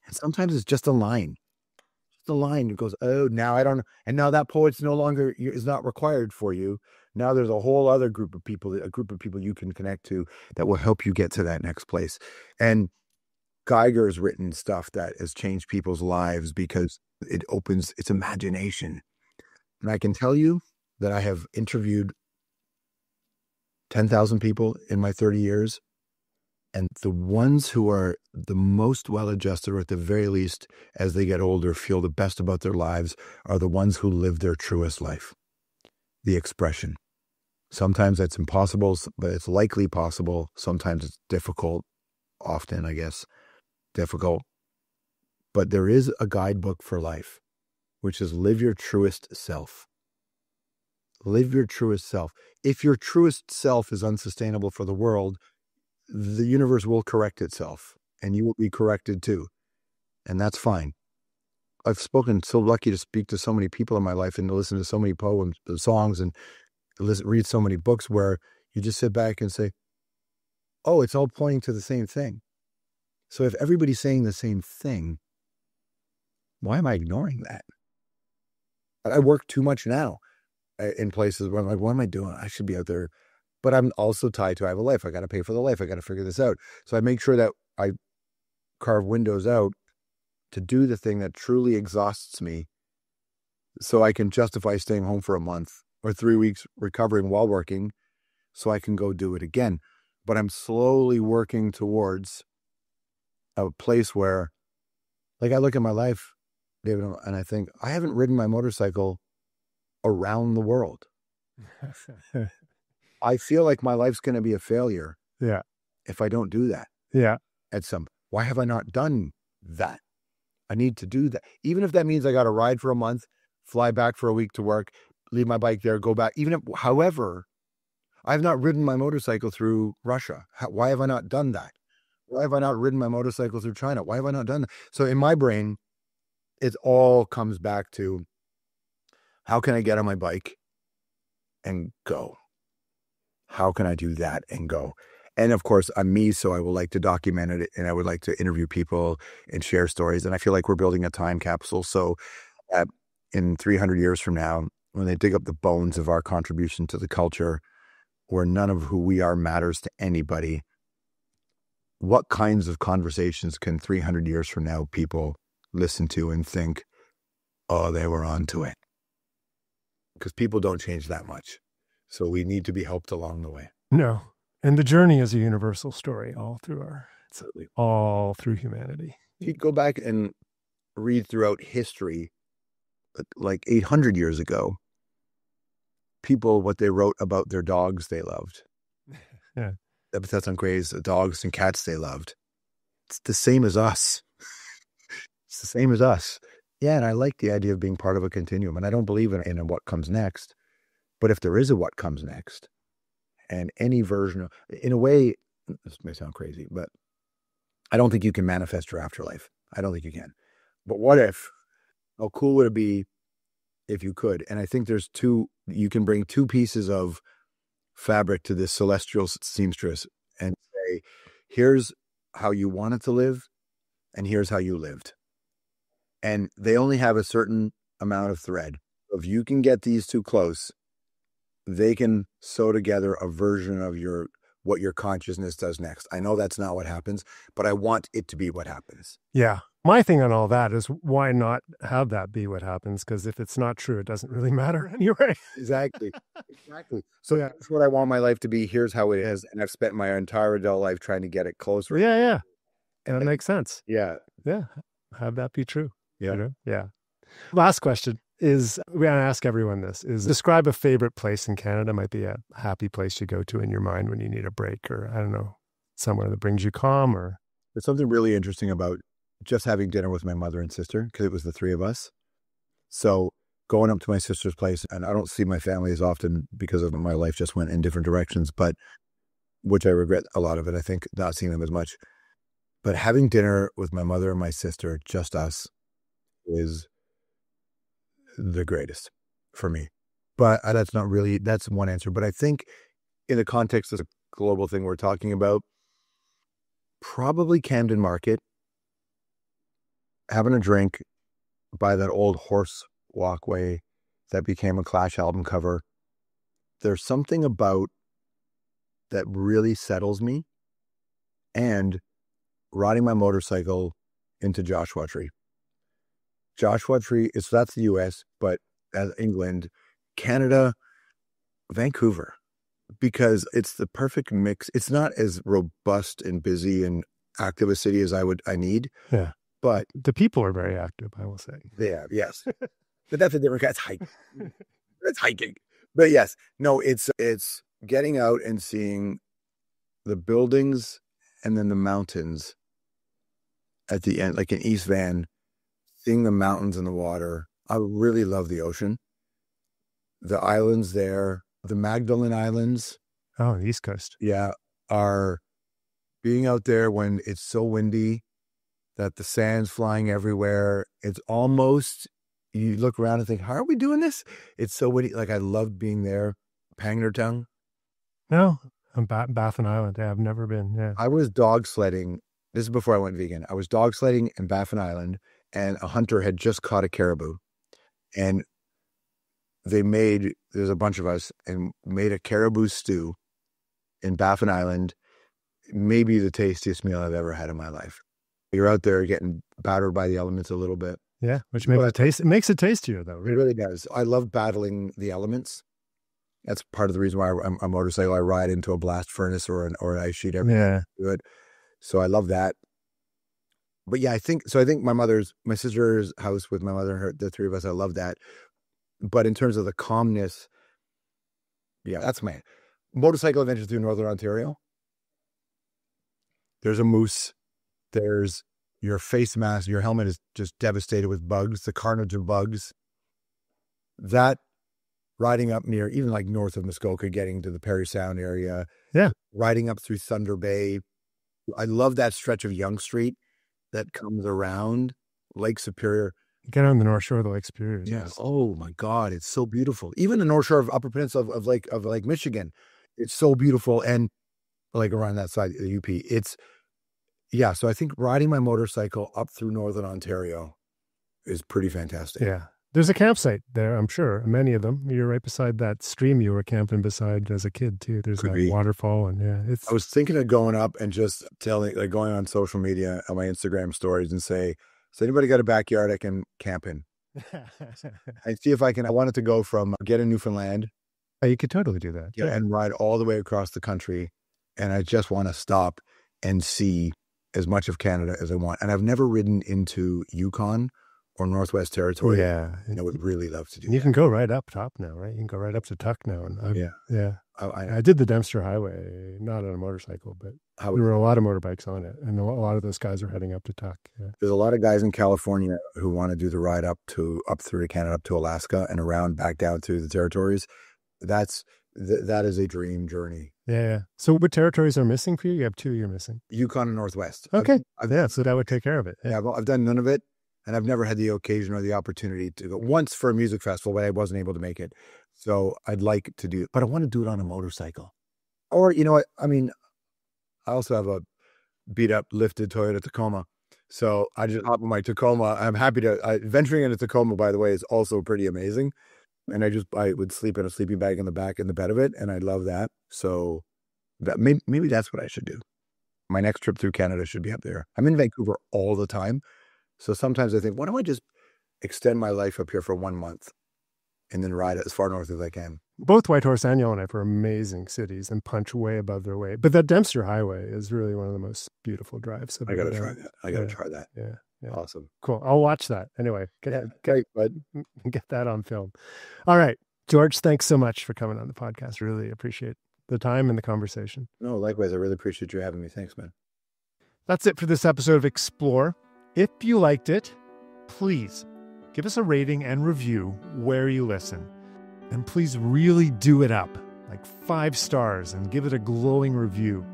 [SPEAKER 2] And sometimes it's just a line. Just a line. It goes, oh, now I don't know. And now that poet's is not required for you. Now there's a whole other group of people you can connect to that will help you get to that next place. And Geiger's written stuff that has changed people's lives because it opens its imagination. And I can tell you that I have interviewed 10,000 people in my 30 years. And the ones who are the most well-adjusted, or at the very least, as they get older, feel the best about their lives, are the ones who live their truest life. The expression. Sometimes that's impossible, but it's likely possible. Sometimes it's difficult. Often, I guess, difficult. But there is a guidebook for life, which is live your truest self. Live your truest self. If your truest self is unsustainable for the world, the universe will correct itself, and you will be corrected too. And that's fine. I've so lucky to speak to so many people in my life and to listen to so many poems, songs, and read so many books where you just sit back and say, oh, it's all pointing to the same thing. So if everybody's saying the same thing, why am I ignoring that? I work too much now. in places where I'm like, what am I doing? I should be out there. But I'm also tied to, I have a life. I got to pay for the life. I got to figure this out. So I make sure that I carve windows out to do the thing that truly exhausts me so I can justify staying home for a month or 3 weeks recovering while working so I can go do it again. But I'm slowly working towards a place where, like, I look at my life, David, and I think I haven't ridden my motorcycle around the world. I feel like my life's going to be a failure.
[SPEAKER 1] Yeah.
[SPEAKER 2] If I don't do that.
[SPEAKER 1] Yeah.
[SPEAKER 2] Why have I not done that? I need to do that. Even if that means I got to ride for a month, fly back for a week to work, leave my bike there, go back. However, I've not ridden my motorcycle through Russia. Why have I not done that? Why have I not ridden my motorcycle through China? Why have I not done that? So in my brain, it all comes back to, how can I get on my bike and go? How can I do that and go? And of course, I'm me, so I will like to document it, and I would like to interview people and share stories. And I feel like we're building a time capsule. So in 300 years from now, when they dig up the bones of our contribution to the culture, where none of who we are matters to anybody, what kinds of conversations can 300 years from now people listen to and think, oh, they were onto it? Because people don't change that much. So we need to be helped along the way.
[SPEAKER 1] No. And the journey is a universal story all through humanity.
[SPEAKER 2] You go back and read throughout history, like 800 years ago, people, what they wrote about their dogs they loved.
[SPEAKER 1] Yeah.
[SPEAKER 2] Epithets on graves, dogs and cats they loved. It's the same as us. It's the same as us. Yeah, and I like the idea of being part of a continuum, and I don't believe in what comes next. But if there is a what comes next, and any version of, in a way, this may sound crazy, but I don't think you can manifest your afterlife. I don't think you can. But what if? How cool would it be if you could? And I think you can bring two pieces of fabric to this celestial seamstress and say, here's how you wanted to live, and here's how you lived. And they only have a certain amount of thread. If you can get these two close, they can sew together a version of what your consciousness does next. I know that's not what happens, but I want it to be what happens.
[SPEAKER 1] Yeah. My thing on all that is, why not have that be what happens? Because if it's not true, it doesn't really matter anyway.
[SPEAKER 2] Exactly. So that's what I want my life to be. Here's how it is. And I've spent my entire adult life trying to get it closer.
[SPEAKER 1] Yeah. That makes sense.
[SPEAKER 2] Yeah.
[SPEAKER 1] Have that be true.
[SPEAKER 2] Yeah.
[SPEAKER 1] Yeah. Last question is, we want to ask everyone this, is describe a favorite place in Canada. Might be a happy place you go to in your mind when you need a break, or I don't know, somewhere that brings you calm, or.
[SPEAKER 2] There's something really interesting about just having dinner with my mother and sister, because it was the three of us. So going up to my sister's place, and I don't see my family as often because of my life just went in different directions, but which I regret a lot of it. I think not seeing them as much, but having dinner with my mother and my sister, just us, is the greatest for me. But that's one answer. But I think in the context of the global thing we're talking about, probably Camden Market, having a drink by that old horse walkway that became a Clash album cover. There's something about that really settles me, and riding my motorcycle into Joshua Tree. Joshua Tree, that's the US, but as England, Canada, Vancouver, because it's the perfect mix. It's not as robust and busy and active a city as I need.
[SPEAKER 1] Yeah.
[SPEAKER 2] But
[SPEAKER 1] the people are very active, I will say.
[SPEAKER 2] Yeah, yes. But that's a different kind. It's hiking. It's hiking. But yes, no, it's getting out and seeing the buildings and then the mountains at the end, like in East Van, seeing the mountains and the water. I really love the ocean. The islands there, the Magdalen Islands.
[SPEAKER 1] Oh, the East Coast.
[SPEAKER 2] Yeah, are being out there when it's so windy that the sand's flying everywhere. It's almost, you look around and think, how are we doing this? It's so windy. Like, I love being there. Pangnirtung.
[SPEAKER 1] No, I'm Baffin Island. Yeah, I've never been. Yeah.
[SPEAKER 2] I was dog sledding. This is before I went vegan. I was dog sledding in Baffin Island, and a hunter had just caught a caribou. And there's a bunch of us, and made a caribou stew in Baffin Island. Maybe the tastiest meal I've ever had in my life. You're out there getting battered by the elements a little bit.
[SPEAKER 1] Yeah, which makes it tastier, though.
[SPEAKER 2] Right? It really does. I love battling the elements. That's part of the reason why I'm a motorcycle. I ride into a blast furnace or an ice sheet every time I do it. So I love that. But yeah, I think my sister's house with my mother and the three of us, I love that. But in terms of the calmness, yeah, that's my motorcycle adventure through Northern Ontario. There's a moose. There's your face mask. Your helmet is just devastated with bugs, the carnage of bugs. That riding up near, even like north of Muskoka, getting to the Parry Sound area.
[SPEAKER 1] Yeah.
[SPEAKER 2] Riding up through Thunder Bay. I love that stretch of Yonge Street that comes around Lake Superior.
[SPEAKER 1] Get on the North Shore of the Lake Superior.
[SPEAKER 2] Yes. Oh my God, it's so beautiful. Even the North Shore of Upper Peninsula of Lake Michigan, it's so beautiful. And like around that side of the UP, so I think riding my motorcycle up through Northern Ontario is pretty fantastic.
[SPEAKER 1] Yeah. There's a campsite there, I'm sure. Many of them. You're right beside that stream you were camping beside as a kid, too. There's a waterfall. And
[SPEAKER 2] I was thinking of going up and just going on social media on my Instagram stories and say, has anybody got a backyard I can camp in? And see if I wanted to go from get in Newfoundland.
[SPEAKER 1] Oh, you could totally do that.
[SPEAKER 2] Yeah, and ride all the way across the country. And I just want to stop and see as much of Canada as I want. And I've never ridden into Yukon or Northwest Territory.
[SPEAKER 1] Yeah.
[SPEAKER 2] And I would really love to do
[SPEAKER 1] You can go right up top now, right? You can go right up to Tuck now. And
[SPEAKER 2] Yeah.
[SPEAKER 1] I did the Dempster Highway, not on a motorcycle, but there were a lot of motorbikes on it. And a lot of those guys are heading up to Tuck. Yeah.
[SPEAKER 2] There's a lot of guys in California who want to do the ride up through Canada, up to Alaska and around back down to the territories. That is a dream journey.
[SPEAKER 1] Yeah. So what territories are missing for you? You have two you're missing.
[SPEAKER 2] Yukon and Northwest.
[SPEAKER 1] Okay. So that would take care of it.
[SPEAKER 2] Yeah, I've done none of it. And I've never had the occasion or the opportunity to go once for a music festival, but I wasn't able to make it. So I'd like to do it, but I want to do it on a motorcycle. Or, you know what? I mean, I also have a beat up lifted Toyota Tacoma. So I just hop on my Tacoma. I'm happy to, venturing into Tacoma, by the way, is also pretty amazing. And I would sleep in a sleeping bag in the back in the bed of it. And I love that. So that maybe that's what I should do. My next trip through Canada should be up there. I'm in Vancouver all the time. So sometimes I think, why don't I just extend my life up here for 1 month and then ride as far north as I can?
[SPEAKER 1] Both Whitehorse and Yellowknife are amazing cities and punch way above their weight. But that Dempster Highway is really one of the most beautiful drives.
[SPEAKER 2] I got to try that. I got to try that.
[SPEAKER 1] Yeah.
[SPEAKER 2] Awesome.
[SPEAKER 1] Cool. I'll watch that. Anyway,
[SPEAKER 2] great, bud.
[SPEAKER 1] Get that on film. All right. George, thanks so much for coming on the podcast. Really appreciate the time and the conversation.
[SPEAKER 2] No, likewise. I really appreciate you having me. Thanks, man.
[SPEAKER 1] That's it for this episode of Explore. If you liked it, please give us a rating and review where you listen. And please really do it up, like 5 stars, and give it a glowing review.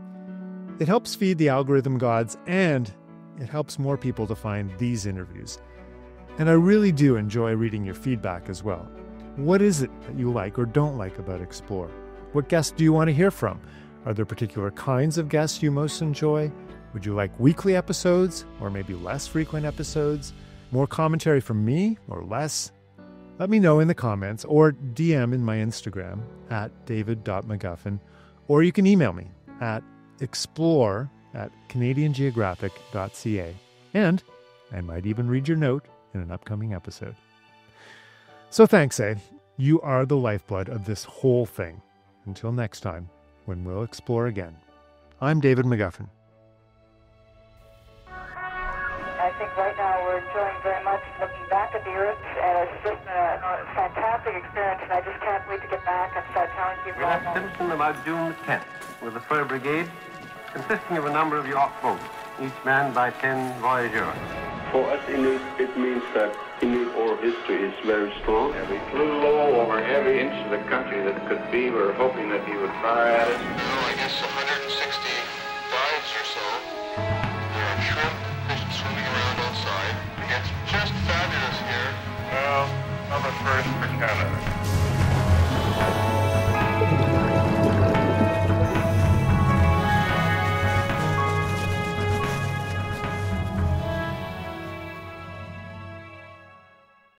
[SPEAKER 1] It helps feed the algorithm gods, and it helps more people to find these interviews. And I really do enjoy reading your feedback as well. What is it that you like or don't like about Explore? What guests do you want to hear from? Are there particular kinds of guests you most enjoy? Would you like weekly episodes or maybe less frequent episodes? More commentary from me or less? Let me know in the comments or DM in my Instagram at david.mcguffin, or you can email me at explore@canadiangeographic.ca, and I might even read your note in an upcoming episode. So thanks, You are the lifeblood of this whole thing. Until next time, when we'll explore again. I'm David McGuffin.
[SPEAKER 3] I think right now we're enjoying very much looking back at the Earth, and it's just a fantastic experience, and I just can't wait to get back and start telling people.
[SPEAKER 4] We left Simpson about June the 10th with a fur brigade consisting of a number of yacht boats, each manned by 10 voyageurs.
[SPEAKER 5] For us Inuit, it means that Inuit oral history is very strong.
[SPEAKER 6] And we flew low over every inch of the country that could be. We were hoping that he would fire at us.
[SPEAKER 7] Oh, I guess 160 dives or so. There are shrimp swimming around outside. It's just fabulous here.
[SPEAKER 6] Well, I'm a first for Canada.